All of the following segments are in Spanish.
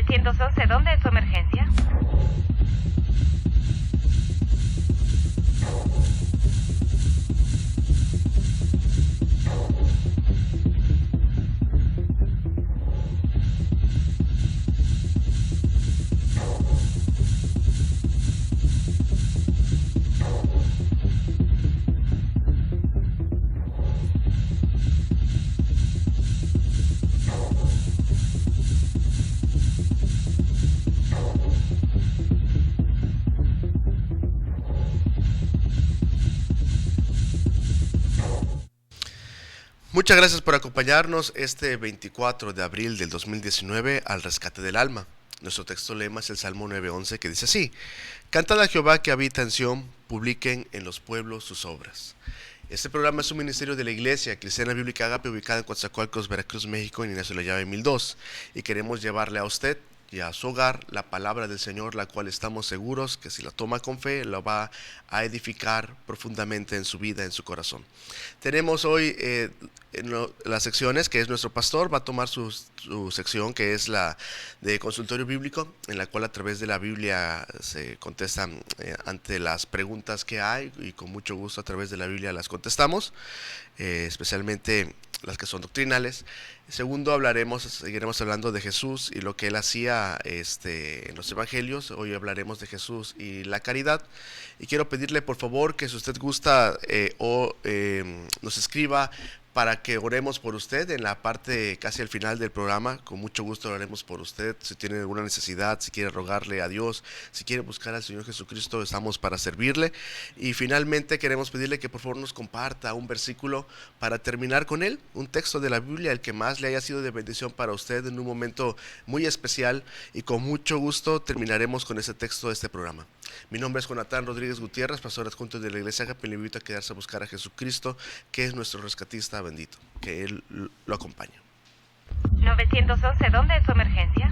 911, ¿dónde es su emergencia? Muchas gracias por acompañarnos este 24 de abril del 2019 al rescate del alma. Nuestro texto lema es el Salmo 9:11 que dice así: Cantad a Jehová que habita en Sión, publiquen en los pueblos sus obras. Este programa es un ministerio de la Iglesia Cristiana Bíblica Agape, ubicada en Coatzacoalcos, Veracruz, México, en Ignacio La Llave 1002, y queremos llevarle a usted y a su hogar la palabra del Señor, la cual estamos seguros que si la toma con fe, lo va a edificar profundamente en su vida, en su corazón. Tenemos hoy las secciones, que es nuestro pastor, va a tomar su sección, que es la de consultorio bíblico, en la cual a través de la Biblia se contestan ante las preguntas que hay, y con mucho gusto a través de la Biblia las contestamos, especialmente las que son doctrinales. Segundo, seguiremos hablando de Jesús y lo que él hacía en los evangelios. Hoy hablaremos de Jesús y la caridad. Y quiero pedirle por favor que si usted gusta nos escriba para que oremos por usted en la parte casi al final del programa. Con mucho gusto oraremos por usted. Si tiene alguna necesidad, si quiere rogarle a Dios, si quiere buscar al Señor Jesucristo, estamos para servirle. Y finalmente queremos pedirle que por favor nos comparta un versículo para terminar con él, un texto de la Biblia, el que más le haya sido de bendición para usted en un momento muy especial, y con mucho gusto terminaremos con ese texto de este programa. Mi nombre es Jonathan Rodríguez Gutiérrez, pastor adjunto de la Iglesia Agape. Le invito a quedarse a buscar a Jesucristo, que es nuestro rescatista bendito, que Él lo acompañe. 911, ¿dónde es su emergencia?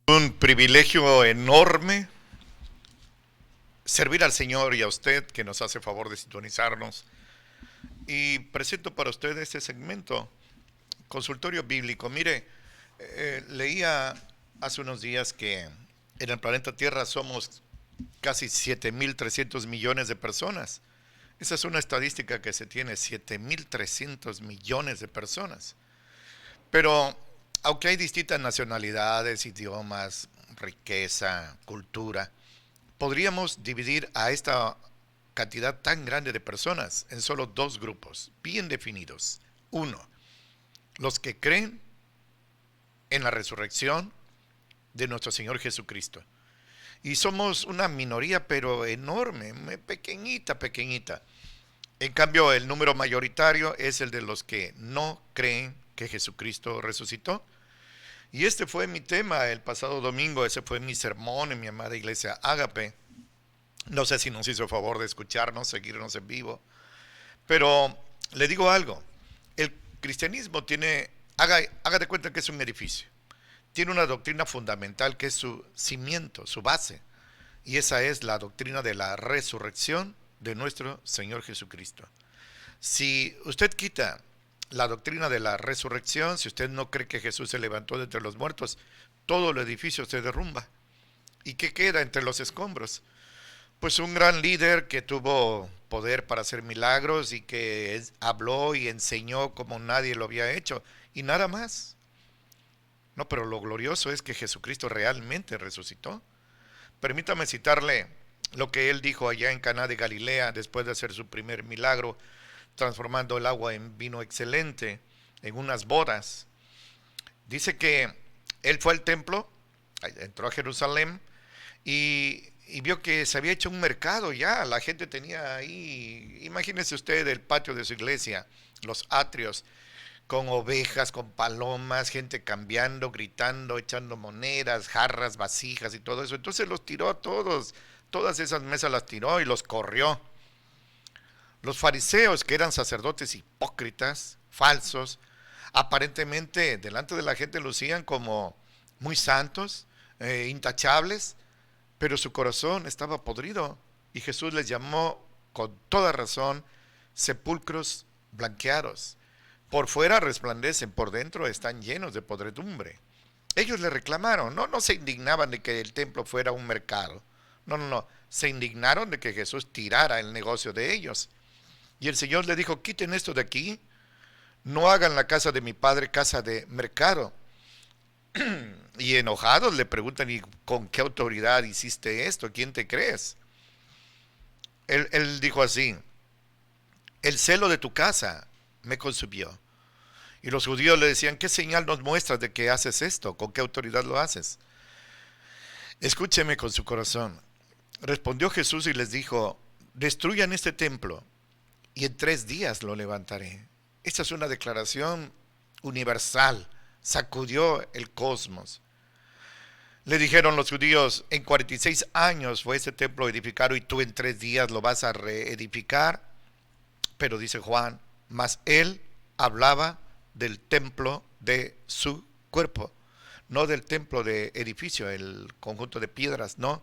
Un privilegio enorme servir al Señor y a usted que nos hace favor de sintonizarnos. Y presento para usted este segmento, consultorio bíblico. Mire, leía hace unos días que en el planeta Tierra somos casi 7.300 millones de personas. Esa es una estadística que se tiene, 7.300 millones de personas. Pero aunque hay distintas nacionalidades, idiomas, riqueza, cultura, podríamos dividir a esta cantidad tan grande de personas en solo dos grupos bien definidos. Uno, los que creen en la resurrección de nuestro Señor Jesucristo. Y somos una minoría, pero enorme, pequeñita. En cambio, el número mayoritario es el de los que no creen que Jesucristo resucitó. Y este fue mi tema el pasado domingo, ese fue mi sermón en mi amada Iglesia Agape. No sé si nos hizo favor de escucharnos, seguirnos en vivo, pero le digo algo, el cristianismo tiene, haga de cuenta que es un edificio, tiene una doctrina fundamental que es su cimiento, su base, y esa es la doctrina de la resurrección de nuestro Señor Jesucristo. Si usted quita la doctrina de la resurrección, si usted no cree que Jesús se levantó de entre los muertos, todo el edificio se derrumba. ¿Y qué queda entre los escombros? Pues un gran líder que tuvo poder para hacer milagros y que habló y enseñó como nadie lo había hecho, y nada más. No, pero lo glorioso es que Jesucristo realmente resucitó. Permítame citarle lo que él dijo allá en Caná de Galilea después de hacer su primer milagro, transformando el agua en vino excelente en unas bodas. Dice que él fue al templo, entró a Jerusalén y vio que se había hecho un mercado ya. La gente tenía ahí, imagínese usted el patio de su iglesia, los atrios, con ovejas, con palomas, gente cambiando, gritando, echando monedas, jarras, vasijas y todo eso. Entonces los tiró a todos, todas esas mesas las tiró y los corrió. Los fariseos, que eran sacerdotes hipócritas, falsos, aparentemente delante de la gente lucían como muy santos, intachables, pero su corazón estaba podrido y Jesús les llamó con toda razón sepulcros blanqueados. Por fuera resplandecen, por dentro están llenos de podredumbre. Ellos le reclamaron, no se indignaban de que el templo fuera un mercado. No, se indignaron de que Jesús tirara el negocio de ellos. Y el Señor le dijo, quiten esto de aquí, no hagan la casa de mi padre casa de mercado. Y enojados le preguntan, ¿y con qué autoridad hiciste esto? ¿Quién te crees? Él dijo así, el celo de tu casa me consumió. Y los judíos le decían, ¿qué señal nos muestras de que haces esto? ¿Con qué autoridad lo haces? Escúcheme con su corazón. Respondió Jesús y les dijo, destruyan este templo y en 3 días lo levantaré. Esta es una declaración universal, sacudió el cosmos. Le dijeron los judíos, en 46 años fue este templo edificado y tú en 3 días lo vas a reedificar. Pero dice Juan, mas él hablaba del templo de su cuerpo, no del templo de edificio, el conjunto de piedras, no.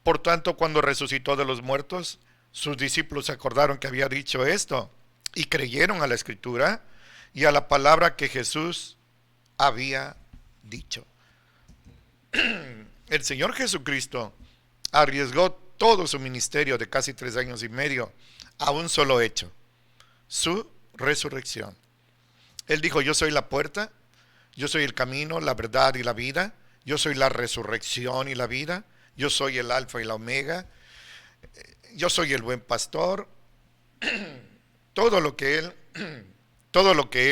Por tanto, cuando resucitó de los muertos, sus discípulos se acordaron que había dicho esto y creyeron a la escritura y a la palabra que Jesús había dicho. El Señor Jesucristo arriesgó todo su ministerio de casi 3 años y medio a un solo hecho, su resurrección. Él dijo, yo soy la puerta, yo soy el camino, la verdad y la vida, yo soy la resurrección y la vida, yo soy el alfa y la omega, yo soy el buen pastor. Todo lo que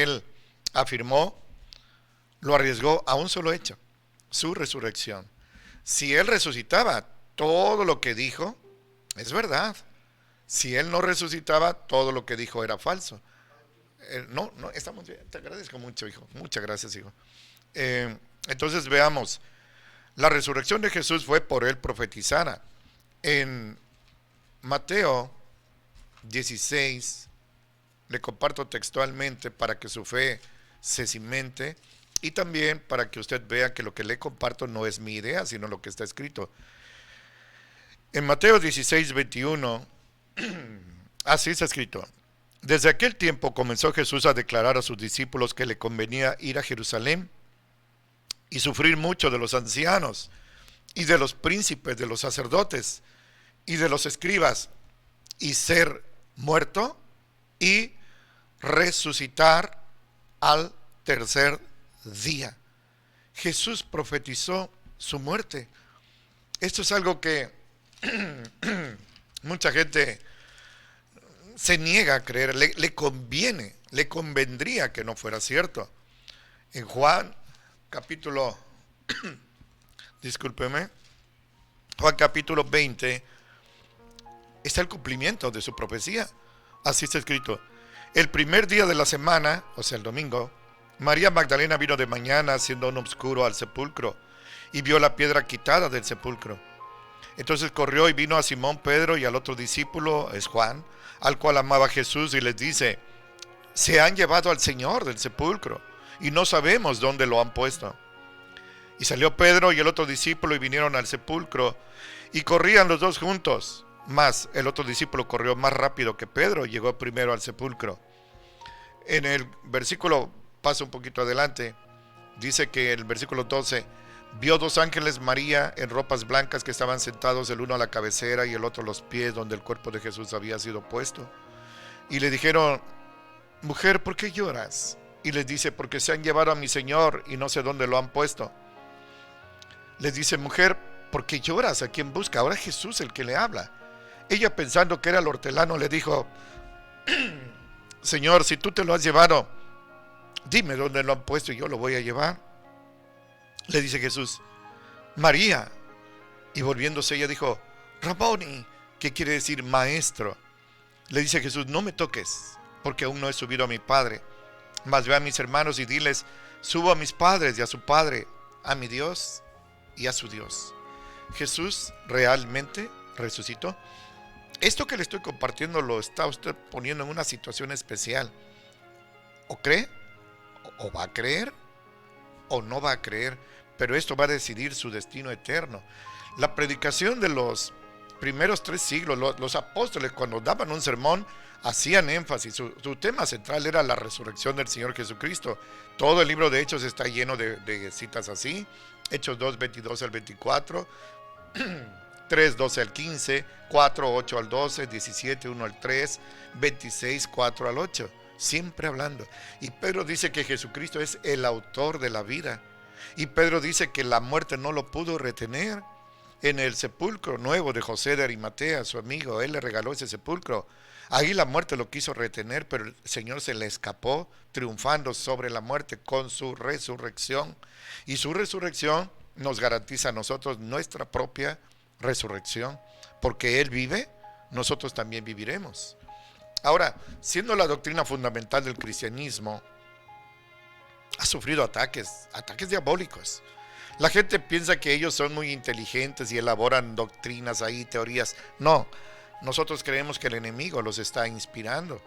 él afirmó, lo arriesgó a un solo hecho, su resurrección. Si él resucitaba, todo lo que dijo es verdad. Si él no resucitaba, todo lo que dijo era falso. No, estamos bien. Te agradezco mucho, hijo. Muchas gracias, hijo. Entonces veamos. La resurrección de Jesús fue por él profetizada. En Mateo 16, le comparto textualmente para que su fe se cimente y también para que usted vea que lo que le comparto no es mi idea, sino lo que está escrito. En Mateo 16, 21, así está escrito. Desde aquel tiempo comenzó Jesús a declarar a sus discípulos que le convenía ir a Jerusalén y sufrir mucho de los ancianos y de los príncipes, de los sacerdotes y de los escribas, y ser muerto y resucitar al tercer día. Jesús profetizó su muerte. Esto es algo que mucha gente se niega a creer, le convendría que no fuera cierto. En Juan capítulo, Juan capítulo 20, está el cumplimiento de su profecía. Así está escrito. El primer día de la semana, o sea el domingo, María Magdalena vino de mañana siendo aún oscuro al sepulcro y vio la piedra quitada del sepulcro. Entonces corrió y vino a Simón Pedro y al otro discípulo, es Juan, al cual amaba Jesús, y les dice, se han llevado al Señor del sepulcro y no sabemos dónde lo han puesto. Y salió Pedro y el otro discípulo y vinieron al sepulcro y corrían los dos juntos. Mas el otro discípulo corrió más rápido que Pedro, llegó primero al sepulcro. En el versículo, paso un poquito adelante, dice que el versículo 12, vio 2 ángeles María en ropas blancas que estaban sentados, el uno a la cabecera y el otro a los pies donde el cuerpo de Jesús había sido puesto. Y le dijeron, mujer, ¿por qué lloras? Y les dice, porque se han llevado a mi Señor y no sé dónde lo han puesto. Les dice, mujer, ¿por qué lloras? ¿A quién busca? Ahora es Jesús el que le habla. Ella, pensando que era el hortelano, le dijo, Señor, si tú te lo has llevado, dime dónde lo han puesto y yo lo voy a llevar. Le dice Jesús, María. Y volviéndose ella dijo, Raboni, que quiere decir maestro. Le dice Jesús, no me toques, porque aún no he subido a mi Padre. Mas ve a mis hermanos y diles, subo a mis padres y a su Padre, a mi Dios y a su Dios. Jesús realmente resucitó. Esto que le estoy compartiendo lo está usted poniendo en una situación especial. O cree, o va a creer, o no va a creer, pero esto va a decidir su destino eterno. La predicación de los primeros 3 siglos, los apóstoles cuando daban un sermón, hacían énfasis, su tema central era la resurrección del Señor Jesucristo. Todo el libro de Hechos está lleno de citas así. Hechos 2, 22 al 24, 3, 12 al 15, 4, 8 al 12, 17, 1 al 3, 26, 4 al 8. Siempre hablando. Y Pedro dice que Jesucristo es el autor de la vida. Y Pedro dice que la muerte no lo pudo retener. En el sepulcro nuevo de José de Arimatea, su amigo, él le regaló ese sepulcro. Ahí la muerte lo quiso retener, pero el Señor se le escapó, triunfando sobre la muerte con su resurrección. Y su resurrección nos garantiza a nosotros nuestra propia resurrección. Porque Él vive, nosotros también viviremos. Ahora, siendo la doctrina fundamental del cristianismo, ha sufrido ataques diabólicos. La gente piensa que ellos son muy inteligentes y elaboran doctrinas ahí, teorías. No, nosotros creemos que el enemigo los está inspirando.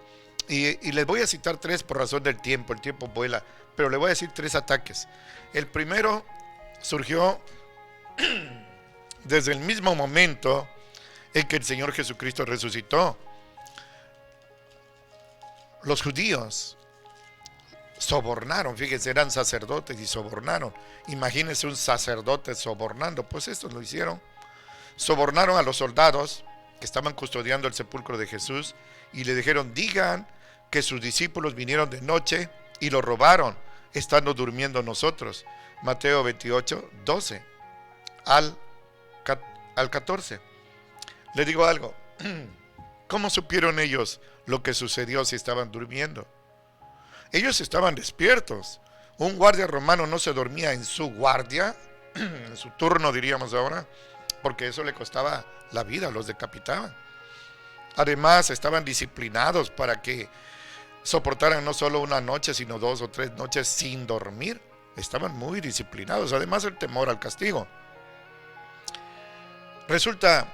Y les voy a citar 3 por razón del tiempo, el tiempo vuela, pero le voy a decir 3 ataques. El primero surgió desde el mismo momento en que el Señor Jesucristo resucitó. Los judíos sobornaron, fíjense, eran sacerdotes y sobornaron. Imagínense un sacerdote sobornando, pues estos lo hicieron. Sobornaron a los soldados que estaban custodiando el sepulcro de Jesús y le dijeron, digan que sus discípulos vinieron de noche y lo robaron, estando durmiendo nosotros. Mateo 28, 12 al 14. Le digo algo, ¿cómo supieron ellos lo que sucedió si estaban durmiendo? Ellos estaban despiertos. Un guardia romano no se dormía en su guardia, en su turno diríamos ahora, porque eso le costaba la vida, los decapitaban. Además estaban disciplinados para que soportaran no solo una noche, sino 2 o 3 noches sin dormir. Estaban muy disciplinados, además el temor al castigo. Resulta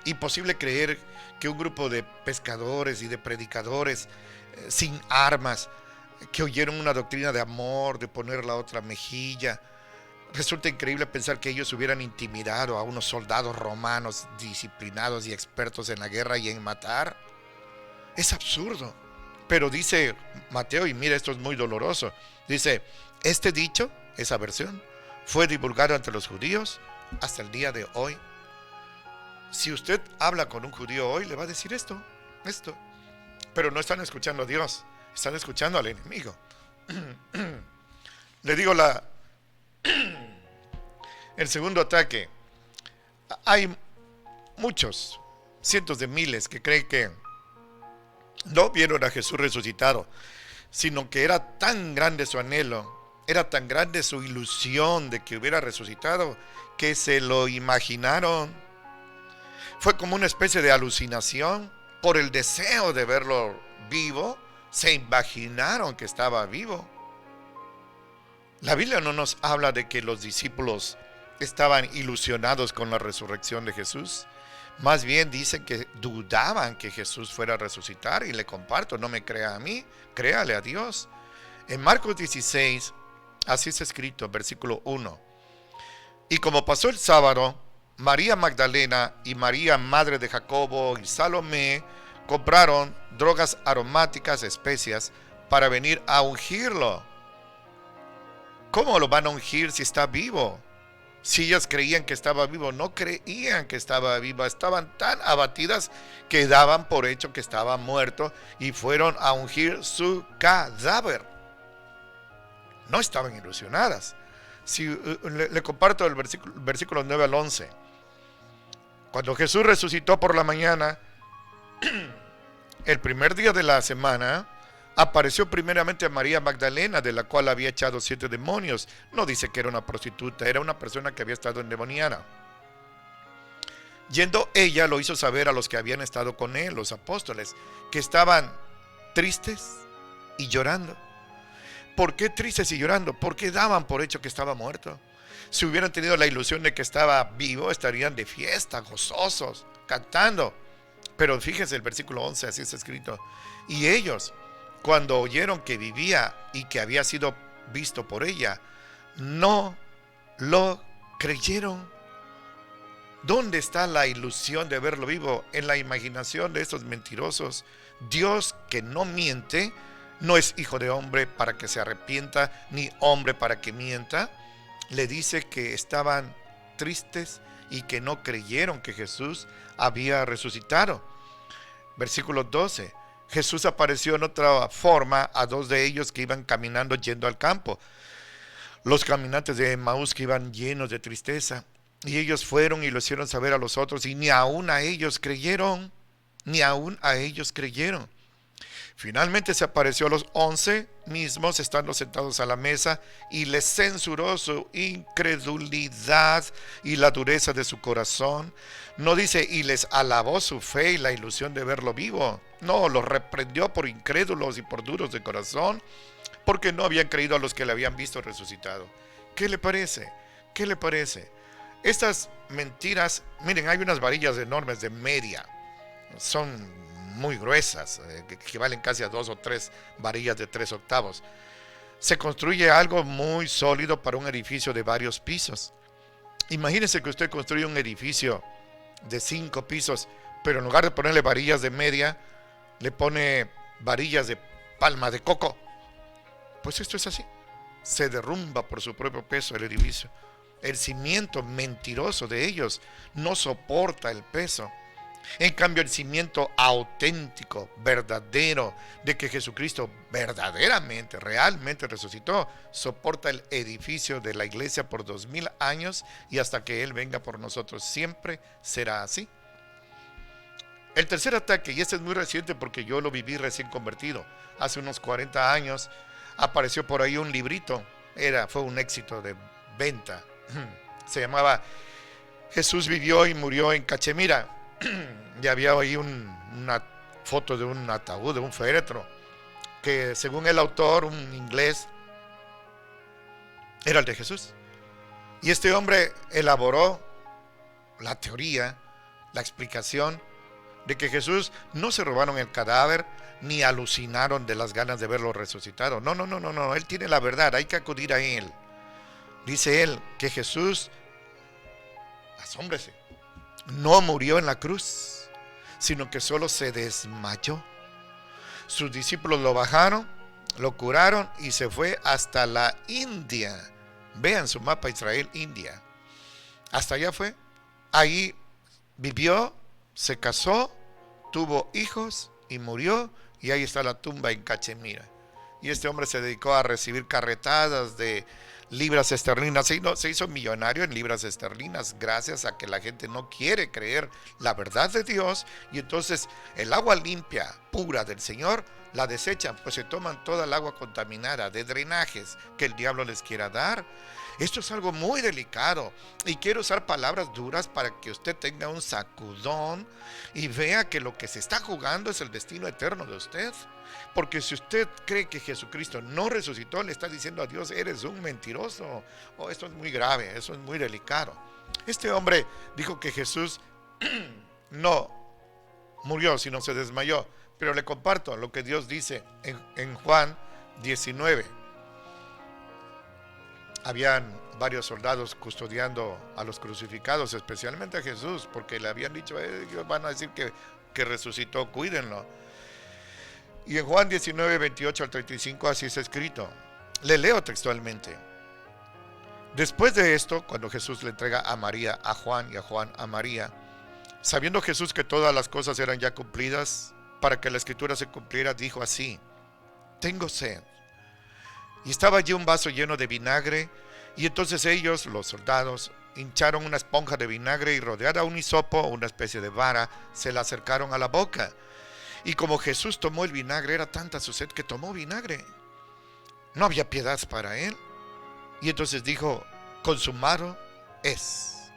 imposible creer que un grupo de pescadores y de predicadores sin armas, que oyeron una doctrina de amor, de poner la otra mejilla, resulta increíble pensar que ellos hubieran intimidado a unos soldados romanos disciplinados y expertos en la guerra y en matar. Es absurdo. Pero dice Mateo, y mira, esto es muy doloroso, dice, este dicho, esa versión, fue divulgado entre los judíos hasta el día de hoy. Si usted habla con un judío hoy, le va a decir esto. Pero no están escuchando a Dios, están escuchando al enemigo. Le digo el segundo ataque. Hay muchos, cientos de miles que creen que no vieron a Jesús resucitado, sino que era tan grande su anhelo, era tan grande su ilusión de que hubiera resucitado, que se lo imaginaron. Fue como una especie de alucinación por el deseo de verlo vivo. Se imaginaron que estaba vivo. La Biblia no nos habla de que los discípulos estaban ilusionados con la resurrección de Jesús. Más bien dicen que dudaban que Jesús fuera a resucitar. Y le comparto, no me crea a mí, créale a Dios. En Marcos 16, así está escrito, versículo 1. Y como pasó el sábado, María Magdalena y María, madre de Jacobo, y Salomé compraron drogas aromáticas, especias, para venir a ungirlo. ¿Cómo lo van a ungir si está vivo? Si ellas creían que estaba vivo, no creían que estaba vivo, estaban tan abatidas que daban por hecho que estaba muerto y fueron a ungir su cadáver. No estaban ilusionadas. Si le comparto el versículo 9 al 11. Cuando Jesús resucitó por la mañana, el primer día de la semana, apareció primeramente a María Magdalena, de la cual había echado 7 demonios. No dice que era una prostituta, era una persona que había estado endemoniada. Yendo ella, lo hizo saber a los que habían estado con él, los apóstoles, que estaban tristes y llorando. ¿Por qué tristes y llorando? Porque daban por hecho que estaba muerto. Si hubieran tenido la ilusión de que estaba vivo, estarían de fiesta, gozosos, cantando. Pero fíjense el versículo 11, así está escrito. Y ellos, cuando oyeron que vivía y que había sido visto por ella, no lo creyeron. ¿Dónde está la ilusión de verlo vivo? En la imaginación de estos mentirosos. Dios, que no miente, no es hijo de hombre para que se arrepienta, ni hombre para que mienta. Le dice que estaban tristes y que no creyeron que Jesús había resucitado. Versículo 12. Jesús apareció en otra forma a dos de ellos que iban caminando yendo al campo. Los caminantes de Emaús que iban llenos de tristeza. Y ellos fueron y lo hicieron saber a los otros, y ni aún a ellos creyeron. Ni aún a ellos creyeron. Finalmente se apareció a los 11 mismos, estando sentados a la mesa, y les censuró su incredulidad y la dureza de su corazón. No dice, y les alabó su fe y la ilusión de verlo vivo. No, los reprendió por incrédulos y por duros de corazón, porque no habían creído a los que le habían visto resucitado. ¿Qué le parece? ¿Qué le parece? Estas mentiras, miren, hay unas varillas enormes de media, son muy gruesas, que equivalen casi a 2 o 3 varillas de 3 octavos. Se construye algo muy sólido para un edificio de varios pisos. Imagínense que usted construye un edificio de 5 pisos, pero en lugar de ponerle varillas de media, le pone varillas de palma de coco. Pues esto es así. Se derrumba por su propio peso el edificio. El cimiento mentiroso de ellos no soporta el peso. En cambio, el cimiento auténtico, verdadero, de que Jesucristo verdaderamente, realmente resucitó, soporta el edificio de la iglesia por 2000 años y hasta que Él venga por nosotros. Siempre será así. El tercer ataque, y este es muy reciente porque yo lo viví recién convertido, hace unos 40 años, apareció por ahí un librito, fue un éxito de venta. Se llamaba Jesús vivió y murió en Cachemira. Y había ahí una foto de un ataúd, de un féretro, que según el autor, un inglés, era el de Jesús. Y este hombre elaboró la teoría, la explicación de que Jesús no se robaron el cadáver ni alucinaron de las ganas de verlo resucitado. No, él tiene la verdad, hay que acudir a él. Dice él que Jesús, asómbrese, no murió en la cruz, sino que solo se desmayó. Sus discípulos lo bajaron, lo curaron y se fue hasta la India. Vean su mapa Israel, India. Hasta allá fue. Ahí vivió, se casó, tuvo hijos y murió. Y ahí está la tumba en Cachemira. Y este hombre se dedicó a recibir carretadas de libras esterlinas. Se hizo millonario en libras esterlinas gracias a que la gente no quiere creer la verdad de Dios. Y entonces el agua limpia, pura del Señor, la desechan, pues se toman toda el agua contaminada de drenajes que el diablo les quiera dar. Esto es algo muy delicado y quiero usar palabras duras para que usted tenga un sacudón y vea que lo que se está jugando es el destino eterno de usted. Porque si usted cree que Jesucristo no resucitó, le está diciendo a Dios, eres un mentiroso. Oh, esto es muy grave, eso es muy delicado. Este hombre dijo que Jesús no murió, sino se desmayó. Pero le comparto lo que Dios dice en Juan 19. Habían varios soldados custodiando a los crucificados, especialmente a Jesús, porque le habían dicho, ellos van a decir que resucitó, cuídenlo. Y en Juan 19, 28 al 35 así está escrito. Le leo textualmente. Después de esto, cuando Jesús le entrega a María a Juan y a Juan a María, sabiendo Jesús que todas las cosas eran ya cumplidas, para que la escritura se cumpliera, dijo así: tengo sed. Y estaba allí un vaso lleno de vinagre, y entonces ellos, los soldados, hincharon una esponja de vinagre y rodeada un hisopo, una especie de vara, se la acercaron a la boca. Y como Jesús tomó el vinagre, era tanta su sed que tomó vinagre. No había piedad para él. Y entonces dijo: consumado es.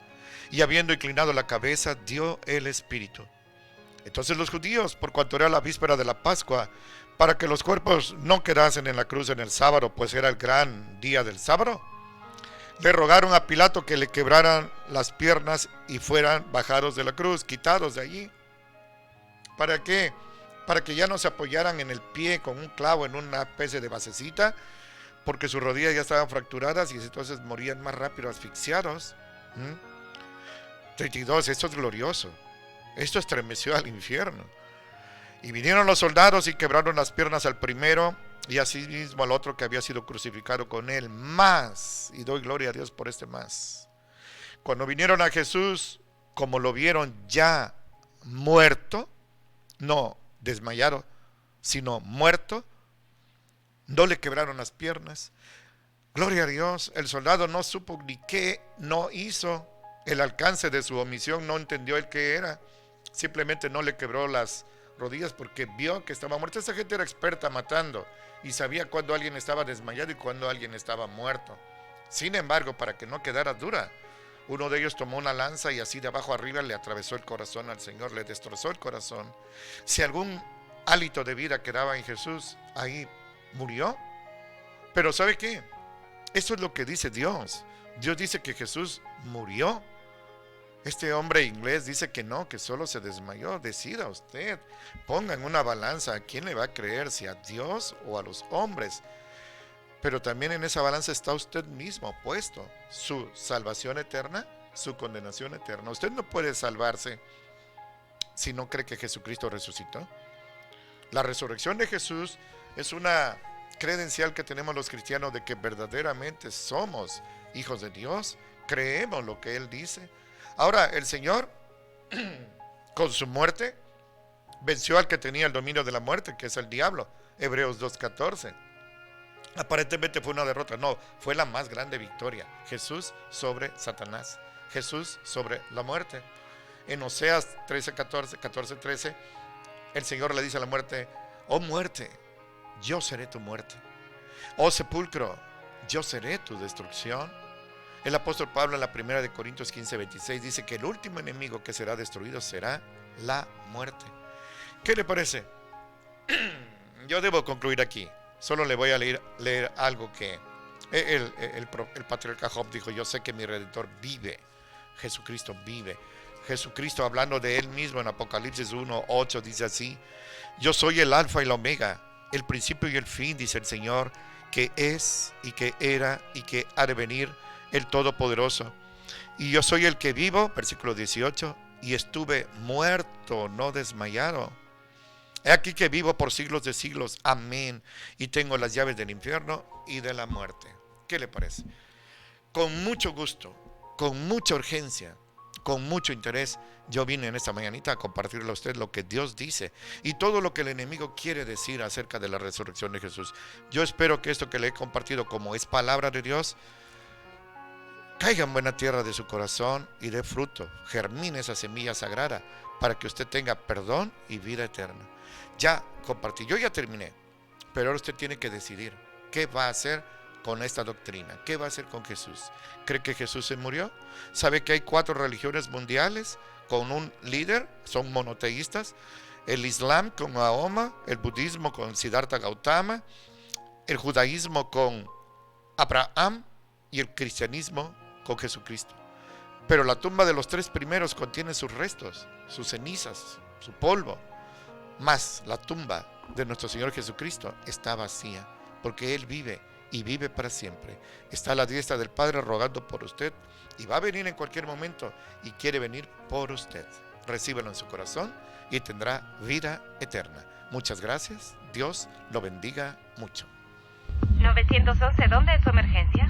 Y habiendo inclinado la cabeza, dio el espíritu. Entonces los judíos, por cuanto era la víspera de la Pascua, para que los cuerpos no quedasen en la cruz en el sábado, pues era el gran día del sábado, le rogaron a Pilato que le quebraran las piernas y fueran bajados de la cruz, quitados de allí. ¿Para qué? Para que ya no se apoyaran en el pie con un clavo en una especie de basecita, porque sus rodillas ya estaban fracturadas y entonces morían más rápido asfixiados. 32, esto es glorioso. Esto estremeció al infierno. Y vinieron los soldados y quebraron las piernas al primero y asimismo al otro que había sido crucificado con él. Más, y doy gloria a Dios por este más. Cuando vinieron a Jesús, como lo vieron ya muerto, no desmayado, sino muerto, no le quebraron las piernas. Gloria a Dios, el soldado no supo ni qué no hizo, el alcance de su omisión, no entendió el qué era, simplemente no le quebró las rodillas porque vio que estaba muerto. Esa gente era experta matando y sabía cuándo alguien estaba desmayado y cuándo alguien estaba muerto. Sin embargo, para que no quedara dura, uno de ellos tomó una lanza y así de abajo arriba le atravesó el corazón al Señor, le destrozó el corazón. Si algún hálito de vida quedaba en Jesús, ahí murió. Pero ¿sabe qué? Eso es lo que dice Dios. Dios dice que Jesús murió. Este hombre inglés dice que no, que solo se desmayó. Decida usted, ponga en una balanza a quién le va a creer, si a Dios o a los hombres. Pero también en esa balanza está usted mismo puesto, su salvación eterna, su condenación eterna. Usted no puede salvarse si no cree que Jesucristo resucitó. La resurrección de Jesús es una credencial que tenemos los cristianos de que verdaderamente somos hijos de Dios, creemos lo que Él dice. Ahora, el Señor, con su muerte, venció al que tenía el dominio de la muerte, que es el diablo. Hebreos 2:14. Aparentemente fue una derrota, no, fue la más grande victoria. Jesús sobre Satanás, Jesús sobre la muerte. En Oseas 14:13, el Señor le dice a la muerte: oh muerte, yo seré tu muerte. Oh sepulcro, yo seré tu destrucción. El apóstol Pablo en la primera de Corintios 15:26 dice que el último enemigo que será destruido será la muerte. ¿Qué le parece? Yo debo concluir aquí. Solo le voy a leer algo que el patriarca Job dijo: yo sé que mi Redentor vive. Jesucristo vive. Jesucristo, hablando de él mismo en Apocalipsis 1:8, dice así: yo soy el alfa y la omega, el principio y el fin, dice el Señor, que es y que era y que ha de venir, el Todopoderoso. Y yo soy el que vivo, versículo 18, y estuve muerto, no desmayado. He aquí que vivo por siglos de siglos, amén, y tengo las llaves del infierno y de la muerte. ¿Qué le parece? Con mucho gusto, con mucha urgencia, con mucho interés, yo vine en esta mañanita a compartirle a usted lo que Dios dice y todo lo que el enemigo quiere decir acerca de la resurrección de Jesús. Yo espero que esto que le he compartido, como es palabra de Dios, caiga en buena tierra de su corazón y dé fruto, germine esa semilla sagrada para que usted tenga perdón y vida eterna. Ya compartí, yo ya terminé, pero ahora usted tiene que decidir qué va a hacer con esta doctrina, qué va a hacer con Jesús. ¿Cree que Jesús se murió? ¿Sabe que hay 4 religiones mundiales con un líder? Son monoteístas. El Islam con Mahoma, el budismo con Siddhartha Gautama, el judaísmo con Abraham y el cristianismo con Jesucristo. Pero la tumba de los 3 primeros contiene sus restos, sus cenizas, su polvo. Mas la tumba de nuestro Señor Jesucristo está vacía, porque Él vive y vive para siempre. Está a la diestra del Padre rogando por usted y va a venir en cualquier momento y quiere venir por usted. Recíbelo en su corazón y tendrá vida eterna. Muchas gracias. Dios lo bendiga mucho. 911, ¿dónde es su emergencia?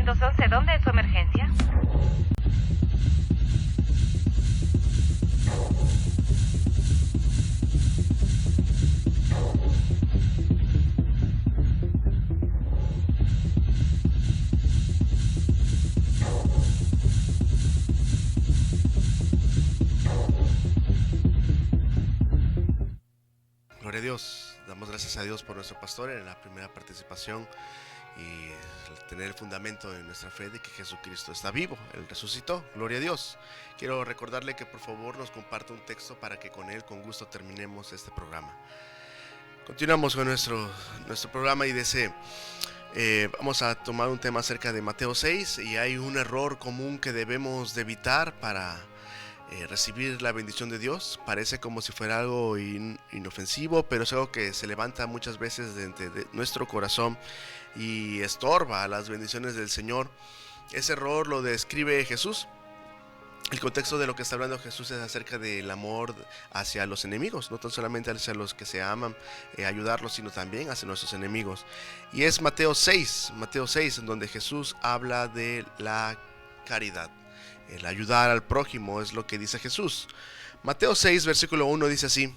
911, ¿dónde es su emergencia? Gloria a Dios, damos gracias a Dios por nuestro pastor en la primera participación y tener el fundamento en nuestra fe de que Jesucristo está vivo, Él resucitó, gloria a Dios. Quiero recordarle que por favor nos comparta un texto para que con él con gusto terminemos este programa. Continuamos con nuestro programa y dice, vamos a tomar un tema acerca de Mateo 6 y hay un error común que debemos de evitar para recibir la bendición de Dios. Parece como si fuera algo inofensivo, pero es algo que se levanta muchas veces de nuestro corazón y estorba las bendiciones del Señor. Ese error lo describe Jesús. El contexto de lo que está hablando Jesús es acerca del amor hacia los enemigos, no tan solamente hacia los que se aman, ayudarlos, sino también hacia nuestros enemigos. Y es Mateo 6, en donde Jesús habla de la caridad. El ayudar al prójimo es lo que dice Jesús. Mateo 6, versículo 1 dice así: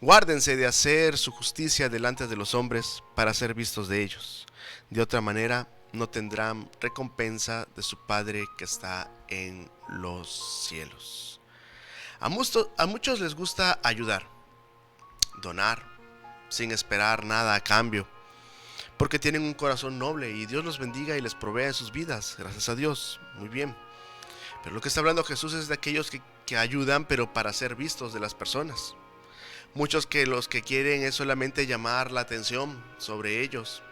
guárdense de hacer su justicia delante de los hombres para ser vistos de ellos. De otra manera no tendrán recompensa de su Padre que está en los cielos. A muchos les gusta ayudar, donar, sin esperar nada a cambio, porque tienen un corazón noble y Dios los bendiga y les provee sus vidas. Gracias a Dios, muy bien. Pero lo que está hablando Jesús es de aquellos que ayudan, pero para ser vistos de las personas. Muchos que los que quieren es solamente llamar la atención sobre ellos,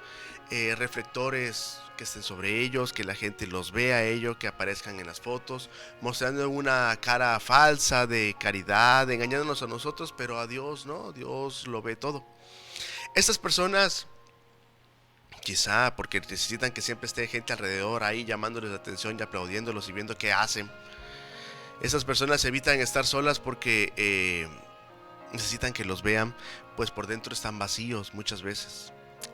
reflectores que estén sobre ellos, que la gente los vea a ellos, que aparezcan en las fotos, mostrando una cara falsa de caridad, engañándonos a nosotros, pero a Dios no, Dios lo ve todo. Estas personas, quizá porque necesitan que siempre esté gente alrededor ahí llamándoles la atención y aplaudiéndolos y viendo qué hacen. Esas personas evitan estar solas porque necesitan que los vean, pues por dentro están vacíos muchas veces,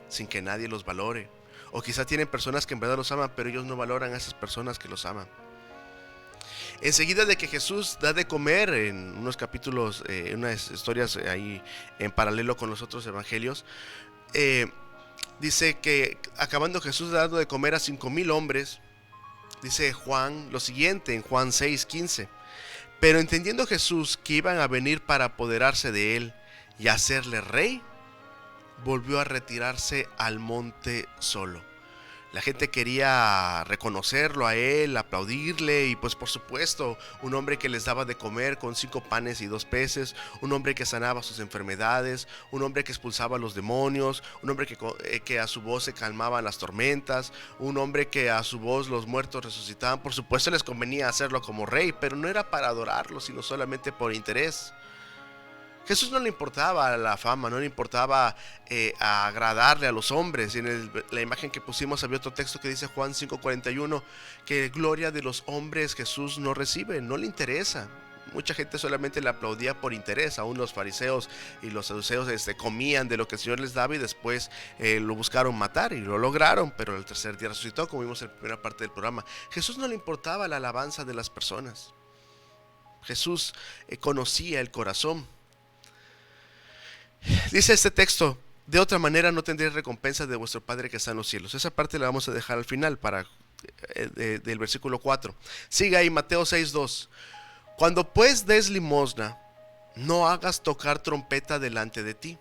sin que nadie los valore. O quizá tienen personas que en verdad los aman, pero ellos no valoran a esas personas que los aman. Enseguida de que Jesús da de comer en unos capítulos, unas historias ahí en paralelo con los otros evangelios, dice que acabando Jesús dando de comer a 5,000 hombres, dice Juan lo siguiente en Juan 6:15: pero entendiendo Jesús que iban a venir para apoderarse de él y hacerle rey, volvió a retirarse al monte solo. La gente quería reconocerlo a él, aplaudirle, y pues por supuesto, un hombre que les daba de comer con 5 panes y 2 peces, un hombre que sanaba sus enfermedades, un hombre que expulsaba a los demonios, un hombre que a su voz se calmaban las tormentas, un hombre que a su voz los muertos resucitaban. Por supuesto les convenía hacerlo como rey, pero no era para adorarlo, sino solamente por interés. Jesús no le importaba la fama, no le importaba agradarle a los hombres. Y en la imagen que pusimos había otro texto que dice Juan 5:41, que gloria de los hombres Jesús no recibe, no le interesa. Mucha gente solamente le aplaudía por interés. Aún los fariseos y los saduceos comían de lo que el Señor les daba y después lo buscaron matar y lo lograron, pero el tercer día resucitó, como vimos en la primera parte del programa. Jesús no le importaba la alabanza de las personas. Jesús conocía el corazón. Dice este texto: de otra manera no tendréis recompensa de vuestro Padre que está en los cielos. Esa parte la vamos a dejar al final del versículo 4. Sigue ahí Mateo 6:2. Cuando pues des limosna, no hagas tocar trompeta delante de ti,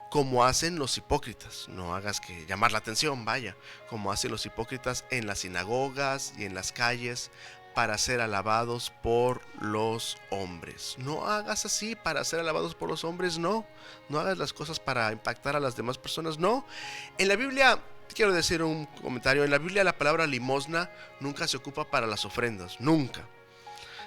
como hacen los hipócritas. No hagas que llamar la atención, vaya, como hacen los hipócritas en las sinagogas y en las calles, para ser alabados por los hombres. No hagas así para ser alabados por los hombres, no. No hagas las cosas para impactar a las demás personas, no. En la Biblia, quiero decir un comentario, en la Biblia la palabra limosna nunca se ocupa para las ofrendas, nunca.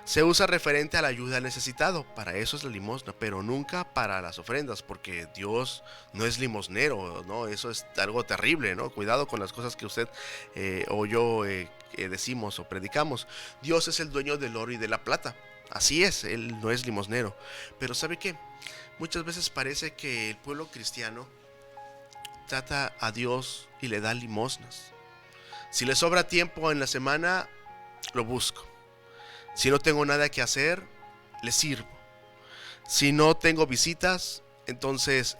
Se usa referente a la ayuda al necesitado, para eso es la limosna, pero nunca para las ofrendas, porque Dios no es limosnero, ¿no? Eso es algo terrible, ¿no? Cuidado con las cosas que usted o yo decimos o predicamos. Dios es el dueño del oro y de la plata, así es, Él no es limosnero. Pero ¿sabe qué? Muchas veces parece que el pueblo cristiano trata a Dios y le da limosnas. Si le sobra tiempo en la semana, lo busco. Si no tengo nada que hacer, le sirvo. Si no tengo visitas, entonces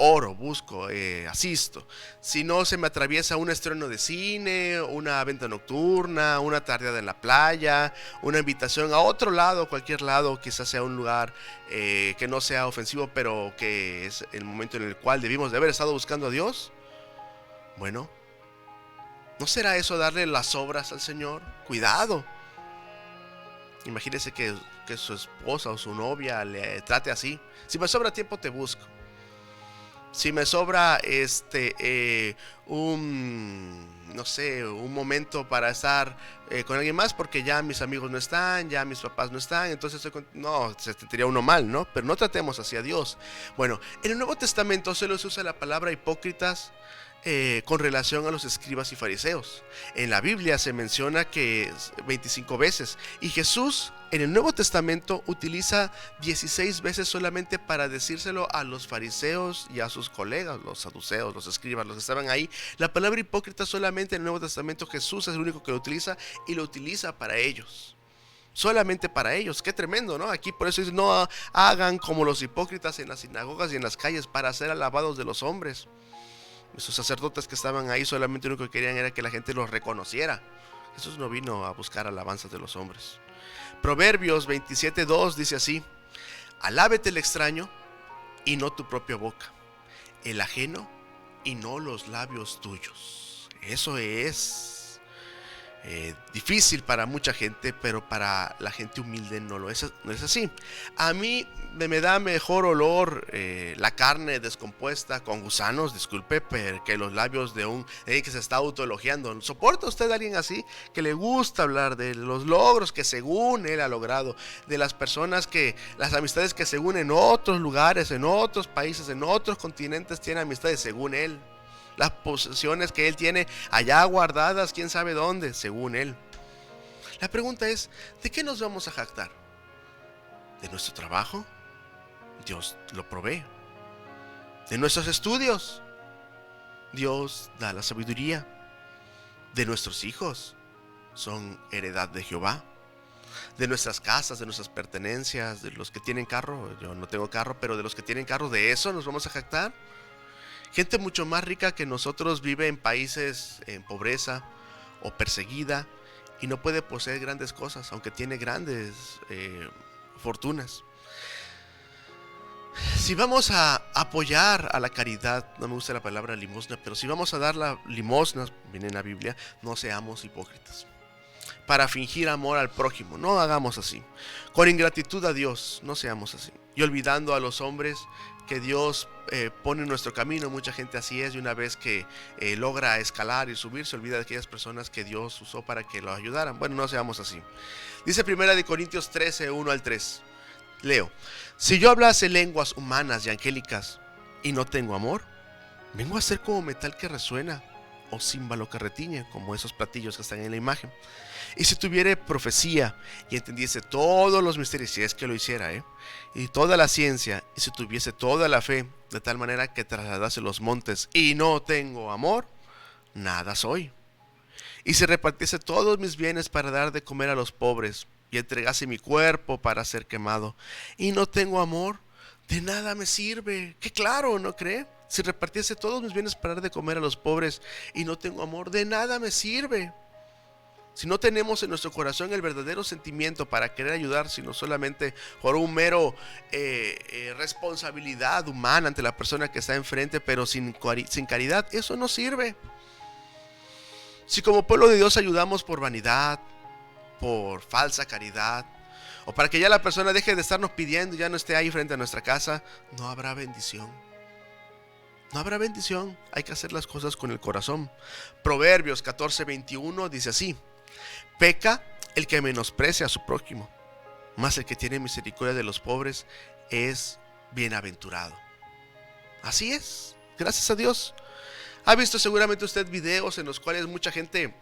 oro, busco, asisto. Si no se me atraviesa un estreno de cine, una venta nocturna, una tardeada en la playa, una invitación a otro lado, cualquier lado, quizás sea un lugar que no sea ofensivo, pero que es el momento en el cual debimos de haber estado buscando a Dios, bueno, ¿no será eso darle las obras al Señor? Cuidado. Imagínese que su esposa o su novia le trate así. Si me sobra tiempo, te busco. Si me sobra no sé, un momento para estar con alguien más, porque ya mis amigos no están, ya mis papás no están, entonces no, se sentiría uno mal, ¿no? Pero no tratemos así a Dios. Bueno, en el Nuevo Testamento solo se usa la palabra hipócritas con relación a los escribas y fariseos. En la Biblia se menciona que 25 veces, y Jesús en el Nuevo Testamento utiliza 16 veces solamente para decírselo a los fariseos y a sus colegas, los saduceos, los escribas, los que estaban ahí. La palabra hipócrita solamente en el Nuevo Testamento Jesús es el único que lo utiliza, y lo utiliza para ellos. Solamente para ellos. Qué tremendo, ¿no? Aquí por eso dice: no hagan como los hipócritas en las sinagogas y en las calles, para ser alabados de los hombres. Esos sacerdotes que estaban ahí solamente lo único que querían era que la gente los reconociera. Jesús no vino a buscar alabanzas de los hombres. Proverbios 27:2 dice así: alábete el extraño y no tu propia boca, el ajeno y no los labios tuyos. Eso es difícil para mucha gente, pero para la gente humilde no es así. A mí me da mejor olor la carne descompuesta con gusanos, disculpe, que los labios de un que se está autoelogiando. ¿Soporta usted a alguien así, que le gusta hablar de los logros que según él ha logrado, de las personas las amistades que según en otros lugares, en otros países, en otros continentes tiene amistades según él? Las posesiones que él tiene allá guardadas, quién sabe dónde, según él. La pregunta es: ¿de qué nos vamos a jactar? ¿De nuestro trabajo? Dios lo provee. ¿De nuestros estudios? Dios da la sabiduría. ¿De nuestros hijos? Son heredad de Jehová. ¿De nuestras casas, de nuestras pertenencias, de los que tienen carro? Yo no tengo carro, pero de los que tienen carro, ¿de eso nos vamos a jactar? Gente mucho más rica que nosotros vive en países en pobreza o perseguida y no puede poseer grandes cosas, aunque tiene grandes fortunas. Si vamos a apoyar a la caridad, no me gusta la palabra limosna, pero si vamos a dar la limosna, viene en la Biblia, no seamos hipócritas para fingir amor al prójimo. No hagamos así. Con ingratitud a Dios, no seamos así. Y olvidando a los hombres que Dios pone en nuestro camino. Mucha gente así es, y una vez que logra escalar y subir, se olvida de aquellas personas que Dios usó para que lo ayudaran. Bueno, no seamos así. Dice 1 Corintios 13, 1 al 3. Leo: si yo hablase lenguas humanas y angélicas y no tengo amor, vengo a ser como metal que resuena o címbalo que retiñe, como esos platillos que están en la imagen. Y si tuviere profecía y entendiese todos los misterios, si es que lo hiciera, y toda la ciencia, y si tuviese toda la fe, de tal manera que trasladase los montes, y no tengo amor, nada soy. Y si repartiese todos mis bienes para dar de comer a los pobres, y entregase mi cuerpo para ser quemado, y no tengo amor, de nada me sirve. Qué claro, ¿no cree? Si repartiese todos mis bienes para dar de comer a los pobres, y no tengo amor, de nada me sirve. Si no tenemos en nuestro corazón el verdadero sentimiento para querer ayudar, sino solamente por un mero responsabilidad humana ante la persona que está enfrente, pero sin caridad, eso no sirve. Si como pueblo de Dios ayudamos por vanidad, por falsa caridad, o para que ya la persona deje de estarnos pidiendo y ya no esté ahí frente a nuestra casa, no habrá bendición. No habrá bendición. Hay que hacer las cosas con el corazón. Proverbios 14:21 dice así: peca el que menosprecia a su prójimo, mas el que tiene misericordia de los pobres es bienaventurado. Así es, gracias a Dios. Ha visto seguramente usted videos en los cuales mucha gente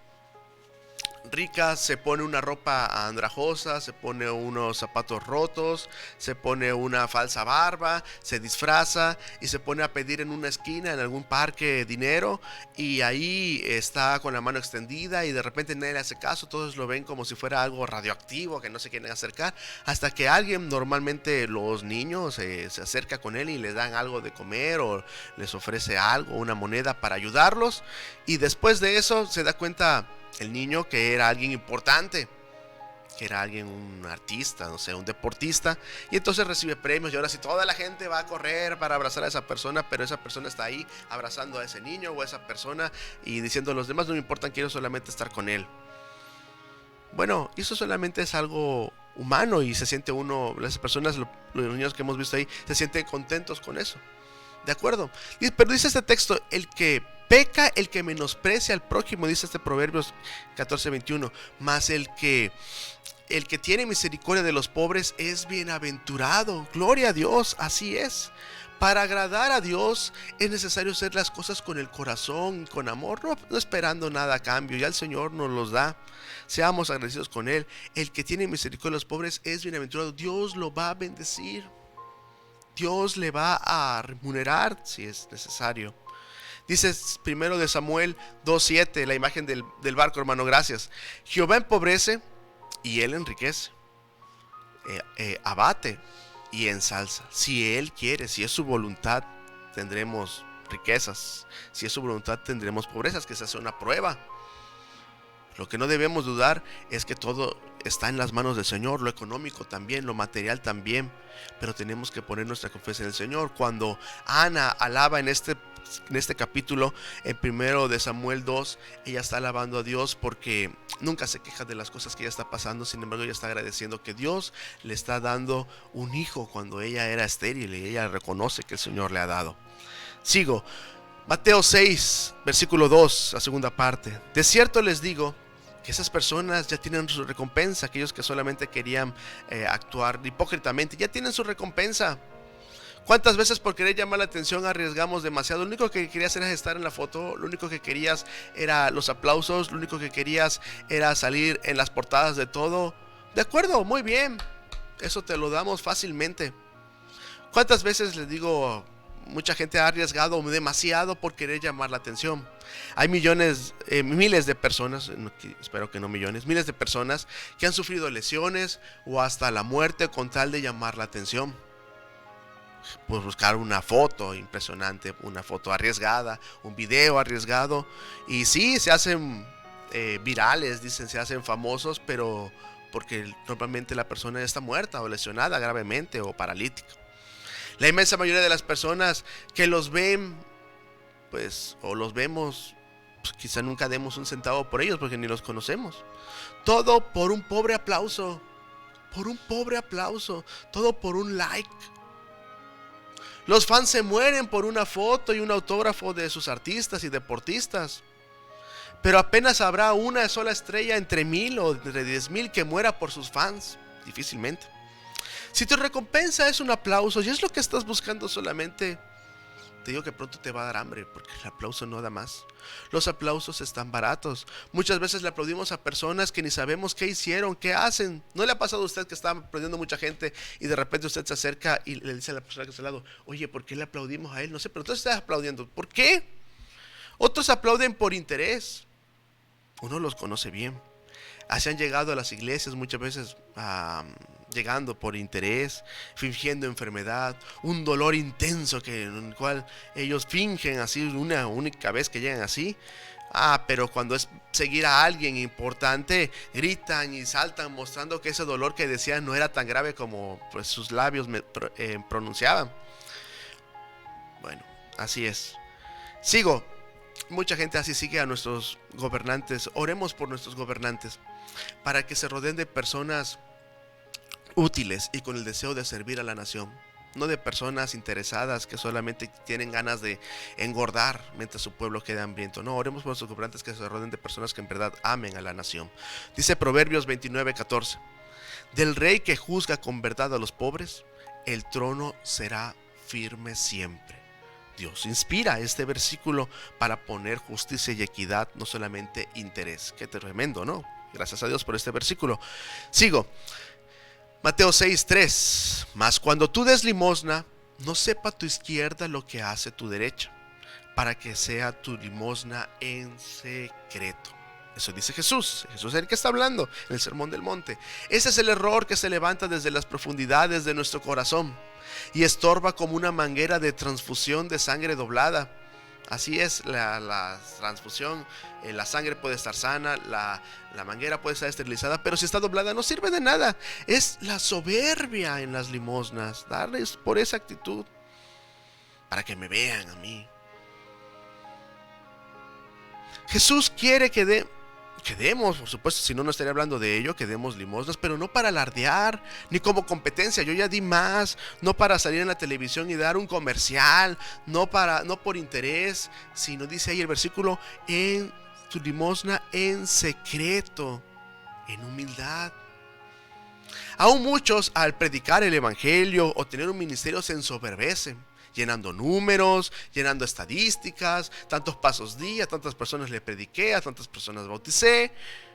rica se pone una ropa andrajosa, se pone unos zapatos rotos, se pone una falsa barba, se disfraza y se pone a pedir en una esquina, en algún parque, dinero, y ahí está con la mano extendida y de repente nadie le hace caso, todos lo ven como si fuera algo radioactivo que no se quieren acercar, hasta que alguien, normalmente los niños, se acerca con él y les dan algo de comer o les ofrece algo, una moneda para ayudarlos, y después de eso se da cuenta el niño que era alguien importante, que era alguien, un artista, no sé, un deportista, y entonces recibe premios y ahora sí toda la gente va a correr para abrazar a esa persona, pero esa persona está ahí abrazando a ese niño o a esa persona y diciendo a los demás no me importan, quiero solamente estar con él. Bueno, eso solamente es algo humano y se siente uno, las personas, los niños que hemos visto ahí, se sienten contentos con eso. ¿De acuerdo? Pero dice este texto, el que peca, el que menosprecia al prójimo, dice este Proverbios 14:21, mas el que tiene misericordia de los pobres es bienaventurado. Gloria a Dios, así es. Para agradar a Dios es necesario hacer las cosas con el corazón, con amor, no esperando nada a cambio. Ya el Señor nos los da. Seamos agradecidos con Él. El que tiene misericordia de los pobres es bienaventurado. Dios lo va a bendecir. Dios le va a remunerar si es necesario. Dice primero de Samuel 2:7, la imagen del barco, hermano, gracias. Jehová empobrece y Él enriquece. Abate y ensalza. Si Él quiere, si es su voluntad, tendremos riquezas. Si es su voluntad, tendremos pobrezas, que se hace una prueba. Lo que no debemos dudar es que todo está en las manos del Señor, lo económico también, lo material también, pero tenemos que poner nuestra confianza en el Señor. Cuando Ana alaba en este capítulo, en primero de Samuel 2, ella está alabando a Dios porque nunca se queja de las cosas que ella está pasando, sin embargo ella está agradeciendo que Dios le está dando un hijo cuando ella era estéril y ella reconoce que el Señor le ha dado. Sigo, Mateo 6, versículo 2, la segunda parte. De cierto les digo que esas personas ya tienen su recompensa. Aquellos que solamente querían actuar hipócritamente, ya tienen su recompensa. ¿Cuántas veces por querer llamar la atención arriesgamos demasiado? Lo único que querías era estar en la foto, lo único que querías era los aplausos, lo único que querías era salir en las portadas de todo. De acuerdo, muy bien, eso te lo damos fácilmente. ¿Cuántas veces les digo, mucha gente ha arriesgado demasiado por querer llamar la atención? Hay miles de personas, espero que no millones, miles de personas que han sufrido lesiones o hasta la muerte con tal de llamar la atención. Pues buscar una foto impresionante, una foto arriesgada, un video arriesgado, y sí, se hacen virales, dicen, se hacen famosos, pero porque normalmente la persona ya está muerta o lesionada gravemente o paralítica. La inmensa mayoría de las personas que los ven, pues, o los vemos, pues, quizá nunca demos un centavo por ellos porque ni los conocemos. Todo por un pobre aplauso, todo por un like. Los fans se mueren por una foto y un autógrafo de sus artistas y deportistas, pero apenas habrá una sola estrella entre 1000 o entre 10,000 que muera por sus fans, difícilmente. Si tu recompensa es un aplauso y es lo que estás buscando solamente, te digo que pronto te va a dar hambre, porque el aplauso no da más. Los aplausos están baratos. Muchas veces le aplaudimos a personas que ni sabemos qué hicieron, qué hacen. ¿No le ha pasado a usted que está aplaudiendo a mucha gente y de repente usted se acerca y le dice a la persona que está al lado, oye, ¿por qué le aplaudimos a él? No sé, pero tú estás aplaudiendo. ¿Por qué? Otros aplauden por interés. Uno los conoce bien. Así han llegado a las iglesias muchas veces, llegando por interés, fingiendo enfermedad, un dolor intenso en el cual ellos fingen así una única vez que llegan así. Pero cuando es seguir a alguien importante, gritan y saltan mostrando que ese dolor que decían no era tan grave como pues, sus labios pronunciaban. Bueno, así es. Sigo. Mucha gente así sigue a nuestros gobernantes. Oremos por nuestros gobernantes para que se rodeen de personas útiles y con el deseo de servir a la nación, no de personas interesadas que solamente tienen ganas de engordar mientras su pueblo queda hambriento. No, oremos por nuestros gobernantes que se rodeen de personas que en verdad amen a la nación. Dice Proverbios 29:14: del rey que juzga con verdad a los pobres, el trono será firme siempre. Dios inspira este versículo para poner justicia y equidad, no solamente interés. Qué tremendo, ¿no? Gracias a Dios por este versículo. Sigo. Mateo 6:3. Mas cuando tú des limosna, no sepa tu izquierda lo que hace tu derecha, para que sea tu limosna en secreto. Eso dice Jesús. Jesús es el que está hablando en el Sermón del Monte. Ese es el error que se levanta desde las profundidades de nuestro corazón y estorba como una manguera de transfusión de sangre doblada. Así es la transfusión. La sangre puede estar sana, la manguera puede estar esterilizada, pero si está doblada no sirve de nada. Es la soberbia en las limosnas, darles por esa actitud, para que me vean a mí. Jesús quiere que demos, por supuesto, si no, no estaría hablando de ello, que demos limosnas, pero no para alardear, ni como competencia. Yo ya di más, no para salir en la televisión y dar un comercial, no por interés, sino dice ahí el versículo, en tu limosna en secreto, en humildad. Aún muchos, al predicar el evangelio o tener un ministerio, se ensoberbecen, llenando números, llenando estadísticas, tantos pasos día, tantas personas le prediqué, a tantas personas bauticé,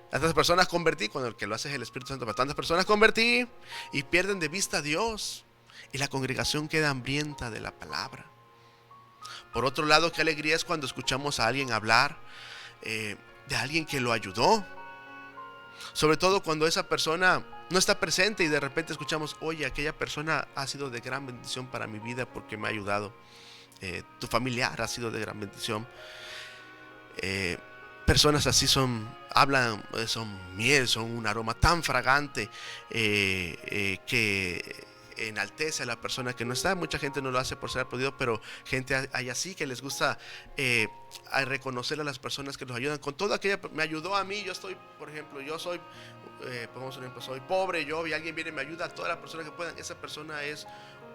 a tantas personas convertí, cuando el que lo hace es el Espíritu Santo, para tantas personas convertí, y pierden de vista a Dios, y la congregación queda hambrienta de la palabra. Por otro lado, qué alegría es cuando escuchamos a alguien hablar de alguien que lo ayudó, sobre todo cuando esa persona no está presente y de repente escuchamos, oye, aquella persona ha sido de gran bendición para mi vida porque me ha ayudado. Tu familiar ha sido de gran bendición. Personas así hablan, son miel, son un aroma tan fragante que enaltece a la persona que no está. Mucha gente no lo hace por ser aplaudido, pero gente hay así que les gusta a reconocer a las personas que nos ayudan. Con todo aquella, me ayudó a mí, yo estoy, por ejemplo, yo soy, pongamos un ejemplo, soy pobre, y alguien viene y me ayuda, a toda la persona que puedan, esa persona es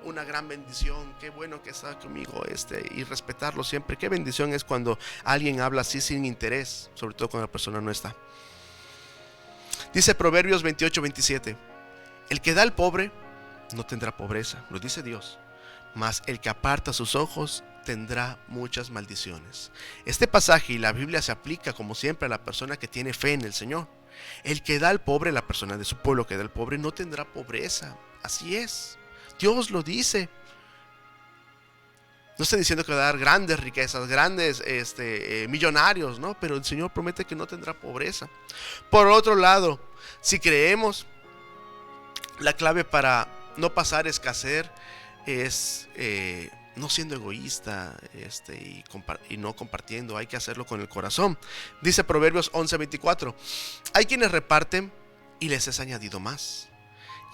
una gran bendición. Qué bueno que está conmigo, y respetarlo siempre. Qué bendición es cuando alguien habla así sin interés, sobre todo cuando la persona no está. Dice Proverbios 28:27, el que da al pobre no tendrá pobreza, lo dice Dios, mas el que aparta sus ojos tendrá muchas maldiciones. Este pasaje y la Biblia se aplica como siempre a la persona que tiene fe en el Señor. El que da al pobre, la persona de su pueblo que da al pobre, no tendrá pobreza. Así es, Dios lo dice. No estoy diciendo que va a dar grandes riquezas, grandes millonarios, ¿no? Pero el Señor promete que no tendrá pobreza. Por otro lado, si creemos, la clave para no pasar escasez es no siendo egoísta y no compartiendo. Hay que hacerlo con el corazón. Dice Proverbios 11:24, hay quienes reparten y les es añadido más,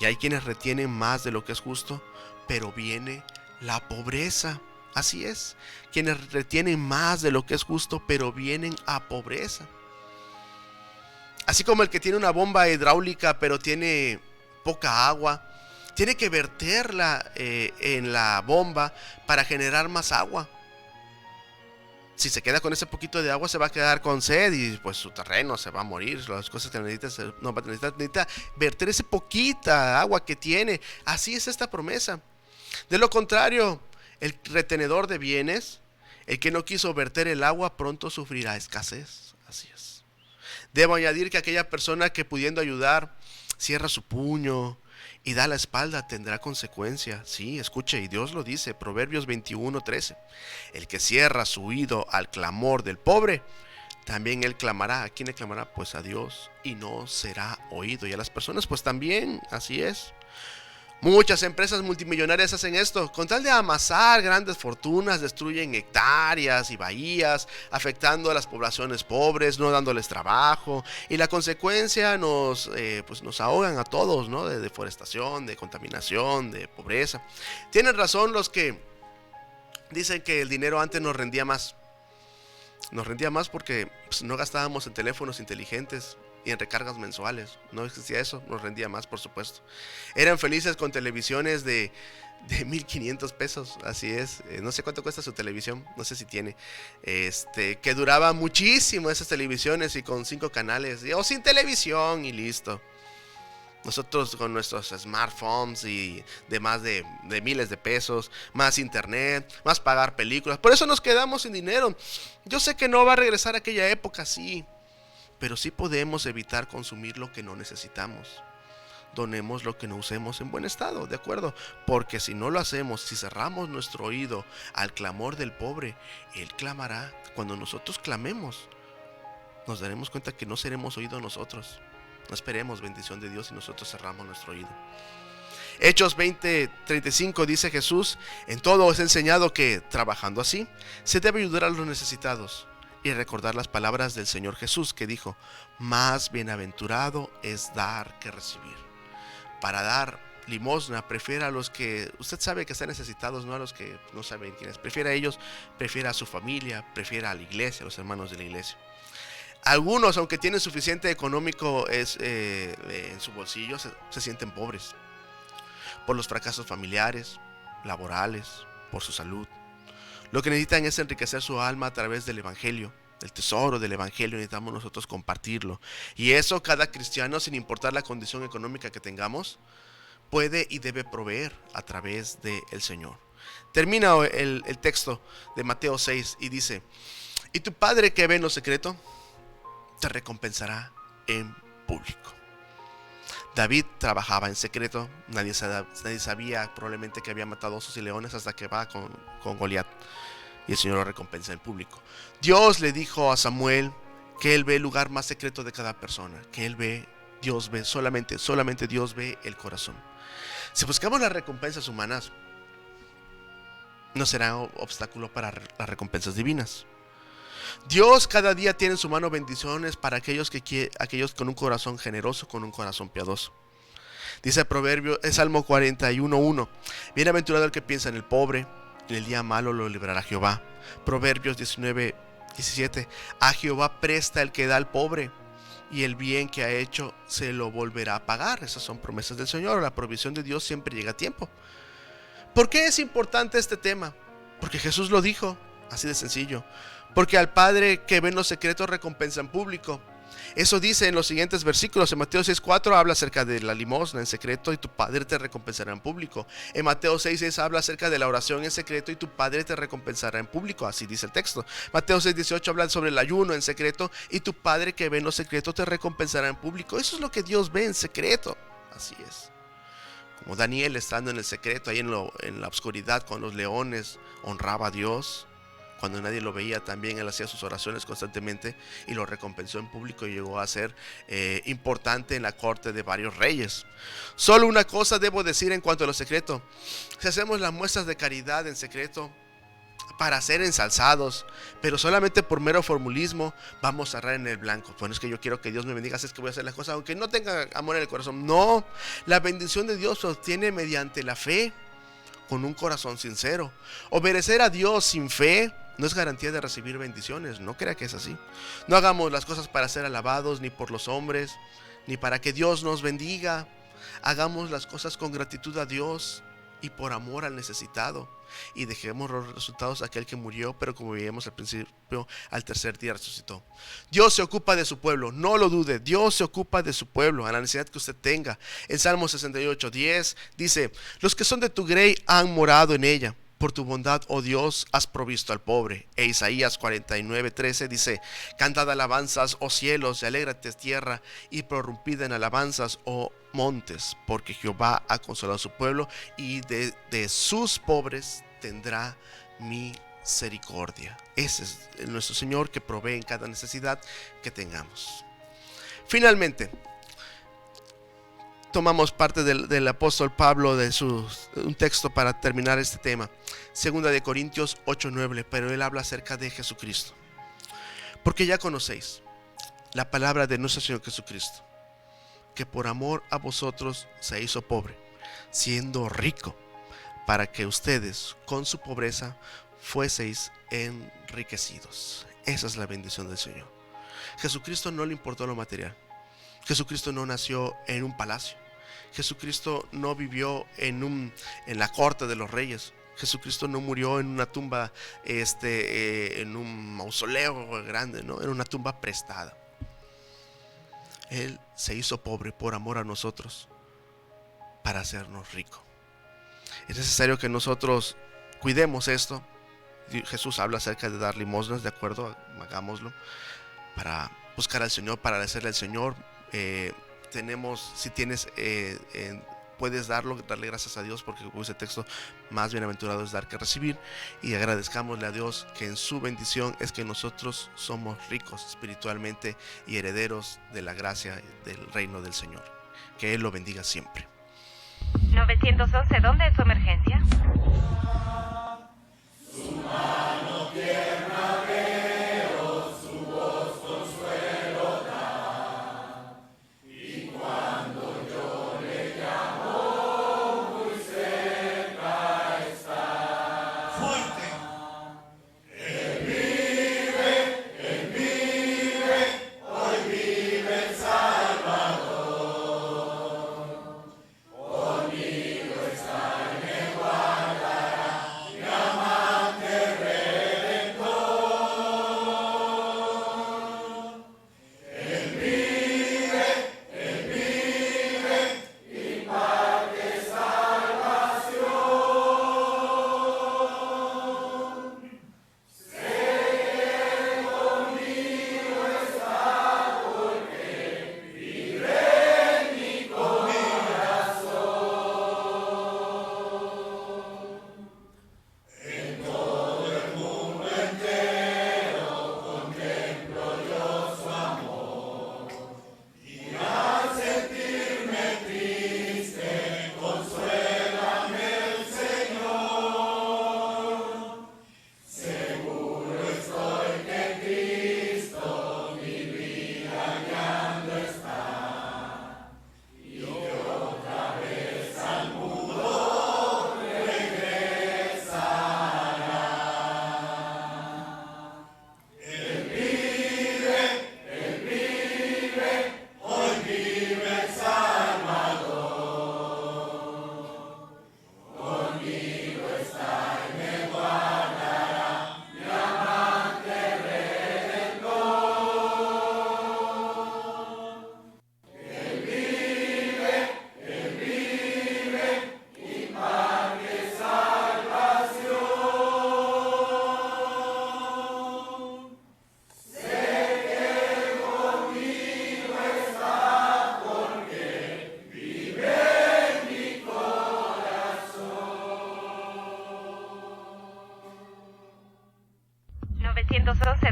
y hay quienes retienen más de lo que es justo, pero viene la pobreza. Así es, quienes retienen más de lo que es justo, pero vienen a pobreza. Así como el que tiene una bomba hidráulica pero tiene poca agua, tiene que verterla en la bomba para generar más agua. Si se queda con ese poquito de agua, se va a quedar con sed y pues su terreno se va a morir. Las cosas que necesita verter ese poquita agua que tiene. Así es esta promesa. De lo contrario, el retenedor de bienes, el que no quiso verter el agua, pronto sufrirá escasez. Así es. Debo añadir que aquella persona que, pudiendo ayudar, cierra su puño y da la espalda, tendrá consecuencias. Sí, escuche, y Dios lo dice, Proverbios 21:13. El que cierra su oído al clamor del pobre, también él clamará. ¿A quién le clamará? Pues a Dios, y no será oído. Y a las personas pues también, así es. Muchas empresas multimillonarias hacen esto. Con tal de amasar grandes fortunas, destruyen hectáreas y bahías, afectando a las poblaciones pobres, no dándoles trabajo. Y la consecuencia nos ahogan a todos, ¿no? De deforestación, de contaminación, de pobreza. Tienen razón los que dicen que el dinero antes nos rendía más. Nos rendía más porque no gastábamos en teléfonos inteligentes y en recargas mensuales. No existía eso, nos rendía más, por supuesto. Eran felices con televisiones de 1,500 pesos, así es. No sé cuánto cuesta su televisión, no sé si tiene. Que duraba muchísimo esas televisiones y con 5 canales, o sin televisión y listo. Nosotros con nuestros smartphones y de más de miles de pesos, más internet, más pagar películas. Por eso nos quedamos sin dinero. Yo sé que no va a regresar aquella época, sí. pero sí podemos evitar consumir lo que no necesitamos. Donemos lo que no usemos en buen estado, ¿de acuerdo? Porque si no lo hacemos, si cerramos nuestro oído al clamor del pobre, Él clamará. Cuando nosotros clamemos, nos daremos cuenta que no seremos oídos nosotros. No esperemos bendición de Dios si nosotros cerramos nuestro oído. Hechos 20:35 dice Jesús: en todo os he enseñado que, trabajando así, se debe ayudar a los necesitados. Y recordar las palabras del Señor Jesús que dijo: más bienaventurado es dar que recibir. Para dar limosna, prefiera a los que usted sabe que están necesitados, no a los que no saben quiénes. Prefiera a ellos, prefiera a su familia, prefiera a la iglesia, a los hermanos de la iglesia. Algunos, aunque tienen suficiente económico en su bolsillo, se sienten pobres por los fracasos familiares, laborales, por su salud. Lo que necesitan es enriquecer su alma a través del evangelio, del tesoro del evangelio. Necesitamos nosotros compartirlo. Y eso cada cristiano, sin importar la condición económica que tengamos, puede y debe proveer a través del Señor. Termina el texto de Mateo 6 y dice: y tu Padre que ve en lo secreto, te recompensará en público. David trabajaba en secreto. Nadie sabía probablemente que había matado osos y leones hasta que va con Goliat. Y el Señor lo recompensa en público. Dios le dijo a Samuel que Él ve el lugar más secreto de cada persona. Que Él ve, Dios ve, solamente Dios ve el corazón. Si buscamos las recompensas humanas, no será obstáculo para las recompensas divinas. Dios cada día tiene en su mano bendiciones para aquellos con un corazón generoso, con un corazón piadoso. Dice el proverbio, es Salmo 41:1: bienaventurado el que piensa en el pobre, en el día malo lo librará Jehová. Proverbios 19:17: a Jehová presta el que da al pobre, y el bien que ha hecho se lo volverá a pagar. Esas son promesas del Señor. La provisión de Dios siempre llega a tiempo. ¿Por qué es importante este tema? Porque Jesús lo dijo, así de sencillo. Porque al Padre que ve en los secretos recompensa en público. Eso dice en los siguientes versículos. En Mateo 6:4 habla acerca de la limosna en secreto y tu Padre te recompensará en público. En Mateo 6:6 habla acerca de la oración en secreto y tu Padre te recompensará en público. Así dice el texto. Mateo 6:18 habla sobre el ayuno en secreto y tu Padre que ve en lo secreto te recompensará en público. Eso es lo que Dios ve en secreto. Así es. Como Daniel, estando en el secreto, ahí en la oscuridad con los leones, honraba a Dios. Cuando nadie lo veía, también él hacía sus oraciones constantemente y lo recompensó en público y llegó a ser importante en la corte de varios reyes. Solo una cosa debo decir en cuanto a lo secreto: si hacemos las muestras de caridad en secreto para ser ensalzados, pero solamente por mero formulismo, vamos a errar en el blanco. Bueno, es que yo quiero que Dios me bendiga, así es que voy a hacer las cosas aunque no tenga amor en el corazón. No, la bendición de Dios se obtiene mediante la fe, con un corazón sincero. Obedecer a Dios sin fe no es garantía de recibir bendiciones. No crea que es así. No hagamos las cosas para ser alabados, ni por los hombres, ni para que Dios nos bendiga. Hagamos las cosas con gratitud a Dios y por amor al necesitado. Y dejemos los resultados a aquel que murió, pero como veíamos al principio, al tercer día resucitó. Dios se ocupa de su pueblo, no lo dude. Dios se ocupa de su pueblo, a la necesidad que usted tenga. En Salmo 68:10 dice: los que son de tu grey han morado en ella. Por tu bondad, oh Dios, has provisto al pobre. E Isaías 49:13 dice: cantad alabanzas, oh cielos, y alégrate tierra, y prorrumpid en alabanzas, oh montes, porque Jehová ha consolado a su pueblo, y de sus pobres tendrá misericordia. Ese es nuestro Señor, que provee en cada necesidad que tengamos. Finalmente, tomamos parte del apóstol Pablo de un texto para terminar este tema. Segunda de Corintios 8:9, pero él habla acerca de Jesucristo. Porque ya conocéis la palabra de nuestro Señor Jesucristo, que por amor a vosotros se hizo pobre, siendo rico, para que ustedes con su pobreza fueseis enriquecidos. Esa es la bendición del Señor. Jesucristo no le importó lo material. Jesucristo no nació en un palacio. Jesucristo no vivió en la corte de los reyes. Jesucristo no murió en una tumba, en un mausoleo grande, ¿no? En una tumba prestada. Él se hizo pobre por amor a nosotros, para hacernos ricos. Es necesario que nosotros cuidemos esto. Jesús habla acerca de dar limosnas, de acuerdo, hagámoslo, para buscar al Señor, para agradecerle al Señor. Si tienes, puedes darle gracias a Dios, porque como dice el texto, más bienaventurado es dar que recibir, y agradezcámosle a Dios que en su bendición es que nosotros somos ricos espiritualmente y herederos de la gracia del reino del Señor. Que Él lo bendiga siempre. 911, ¿dónde es su emergencia?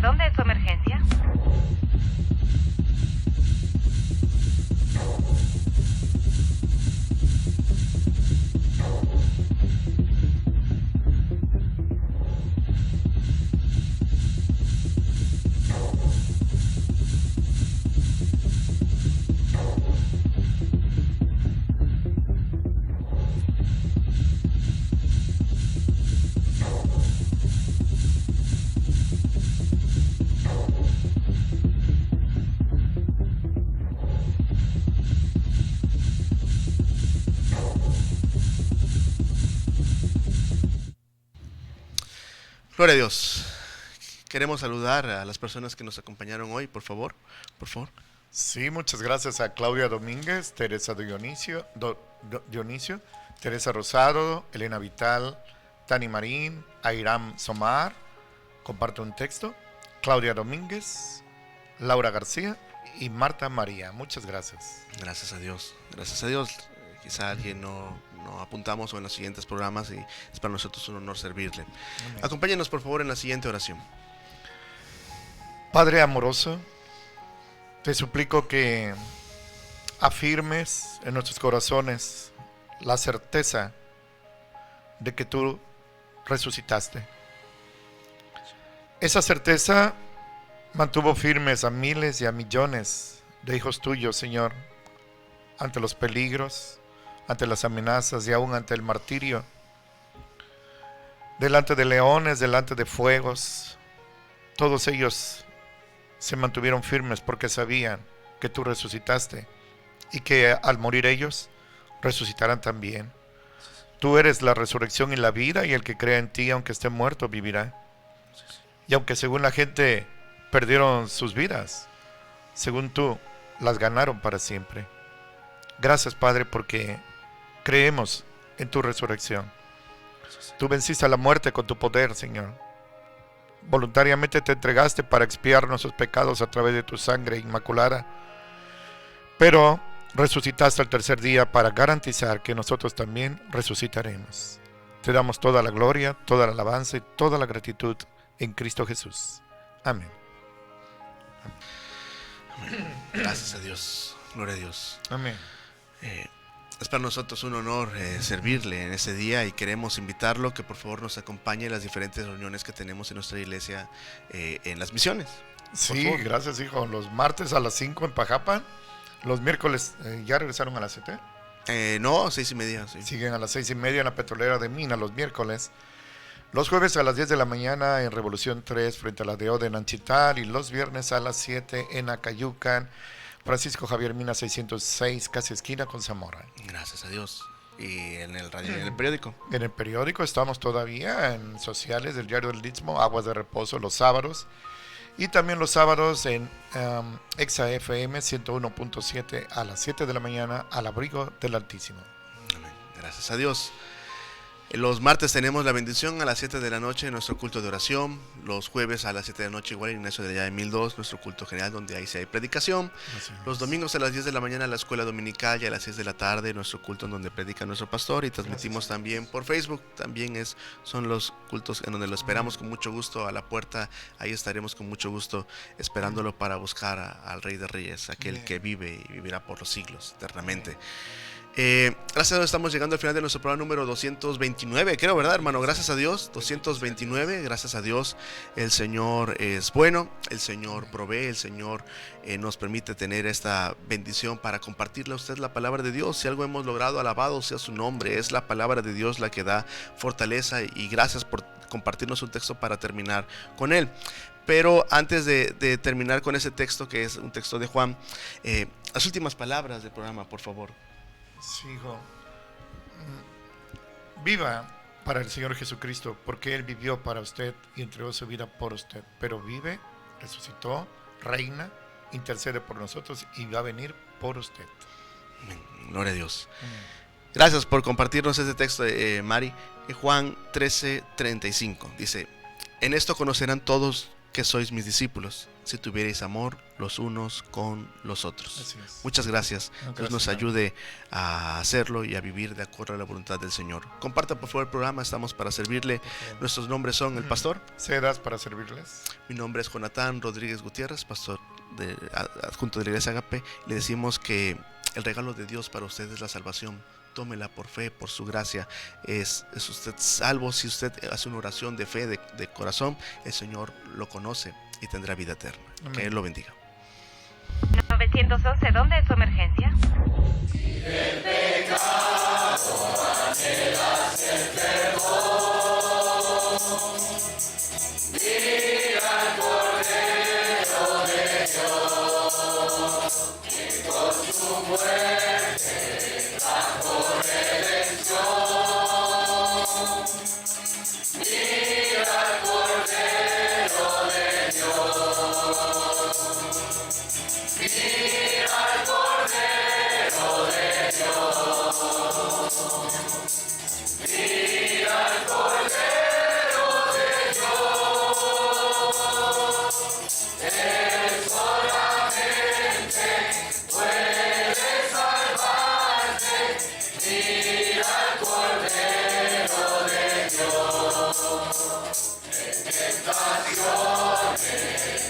¿Dónde es su emergencia? Gloria a Dios. Queremos saludar a las personas que nos acompañaron hoy, por favor. Sí, muchas gracias a Claudia Domínguez, Teresa Dionisio, Teresa Rosado, Elena Vital, Tani Marín, Airam Somar, comparto un texto, Claudia Domínguez, Laura García y Marta María. Muchas gracias. Gracias a Dios. Gracias a Dios. Quizá alguien no apuntamos o en los siguientes programas, y es para nosotros un honor servirle. Amén. Acompáñenos por favor en la siguiente oración. Padre amoroso, te suplico que afirmes en nuestros corazones la certeza de que tú resucitaste. Esa certeza mantuvo firmes a miles y a millones de hijos tuyos, Señor, ante los peligros, ante las amenazas y aún ante el martirio, delante de leones, delante de fuegos. Todos ellos se mantuvieron firmes porque sabían que tú resucitaste y que al morir ellos resucitarán también. Tú eres la resurrección y la vida, y el que crea en ti, aunque esté muerto, vivirá. Y aunque según la gente perdieron sus vidas, según tú las ganaron para siempre. Gracias, Padre, porque creemos en tu resurrección. Tú venciste a la muerte con tu poder, Señor. voluntariamente te entregaste para expiar nuestros pecados a través de tu sangre inmaculada, pero resucitaste al tercer día para garantizar que nosotros también resucitaremos. Te damos toda la gloria, toda la alabanza y toda la gratitud en Cristo Jesús. Amén. Gracias a Dios, gloria a Dios. Amén. Es para nosotros un honor servirle en ese día y queremos invitarlo que por favor nos acompañe en las diferentes reuniones que tenemos en nuestra iglesia en las misiones. Sí, gracias, hijo. Los martes a las 5 en Pajapan. Los miércoles ya regresaron a las 7. No, 6:30. Sí. Siguen a las 6:30 en la petrolera de Mina los miércoles. Los jueves a las 10 de la mañana en Revolución 3 frente a la DO de Nanchital. Y los viernes a las 7 en Acayucan. Francisco Javier Mina 606, casi esquina con Zamora. Gracias a Dios. Y en el radio, en el periódico. En el periódico estamos todavía en sociales del Diario del Istmo, Aguas de Reposo los sábados. Y también los sábados en Exa FM 101.7 a las 7 de la mañana al abrigo del Altísimo. Amén. Gracias a Dios. Los martes tenemos la bendición a las 7 de la noche en nuestro culto de oración. Los jueves a las 7 de la noche igual en Ignacio de allá de 1002, nuestro culto general donde ahí sí hay predicación. Los domingos a las 10 de la mañana la escuela dominical y a las 6 de la tarde nuestro culto en donde predica nuestro pastor y transmitimos también por Facebook. También son los cultos en donde lo esperamos con mucho gusto a la puerta. Ahí estaremos con mucho gusto esperándolo para buscar al Rey de Reyes, aquel que vive y vivirá por los siglos eternamente. Gracias a Dios estamos llegando al final de nuestro programa número 229, creo, ¿verdad, hermano? Gracias a Dios, 229, gracias a Dios. El Señor es bueno, el Señor provee, el Señor nos permite tener esta bendición para compartirle a usted la palabra de Dios. Si algo hemos logrado, alabado sea su nombre. Es la palabra de Dios la que da fortaleza y gracias por compartirnos un texto para terminar con él. Pero antes de terminar con ese texto, que es un texto de Juan, las últimas palabras del programa, por favor. Sí, hijo. Viva para el Señor Jesucristo, porque Él vivió para usted y entregó su vida por usted. Pero vive, resucitó, reina, intercede por nosotros y va a venir por usted. Amén. Gloria a Dios. Amén. Gracias por compartirnos este texto, Mari. Juan 13:35 dice: en esto conocerán todos que sois mis discípulos, si tuvierais amor los unos con los otros. Muchas gracias. Dios nos ayude a hacerlo y a vivir de acuerdo a la voluntad del Señor. Comparta por favor el programa, estamos para servirle. Nuestros nombres son el pastor Cedas para servirles. Mi nombre es Jonatán Rodríguez Gutiérrez, pastor adjunto de la Iglesia Agape. Le decimos que el regalo de Dios para usted es la salvación. Tómela por fe, por su gracia. Es usted salvo si usted hace una oración de fe, de corazón. El Señor lo conoce y tendrá vida eterna. Amén. Que Él lo bendiga. 911, ¿dónde es su emergencia? El pecado anhelas el perdón. Mira al Cordero de Dios, que con su muerte trajo redención. Mira al Cordero de Dios. Mira al Cordero de Dios. Mira al Cordero de Dios. Él solamente puede salvarte. Mira al Cordero de Dios. En tentaciones,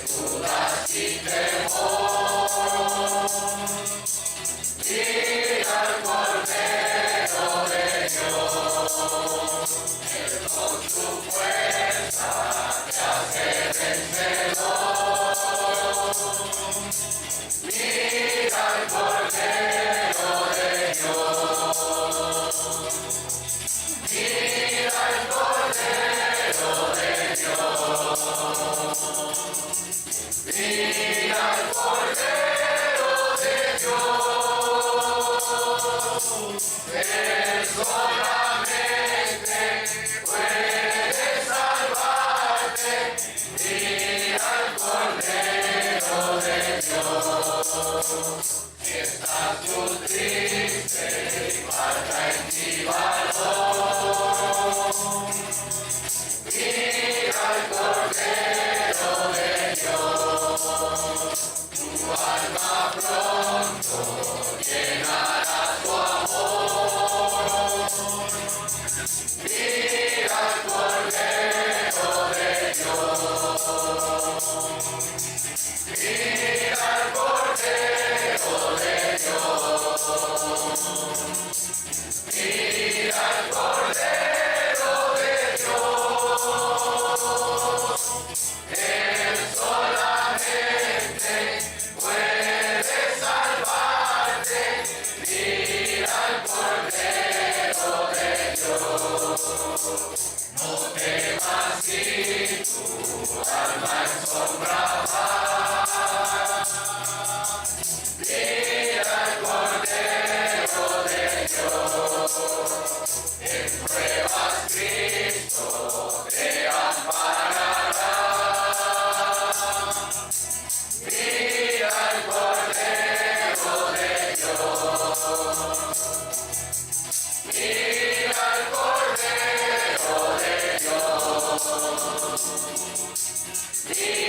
dudas y temor. Mira al Cordero de Dios, Él con su fuerza te hace vencedor. Mira al Cordero de Dios. Mira al Cordero de Dios. Mira al Cordero de Dios. Él solamente puede salvarte. Mira al Cordero de Dios. Si estás tú triste y falta en ti valor. Mira al Cordero. Mira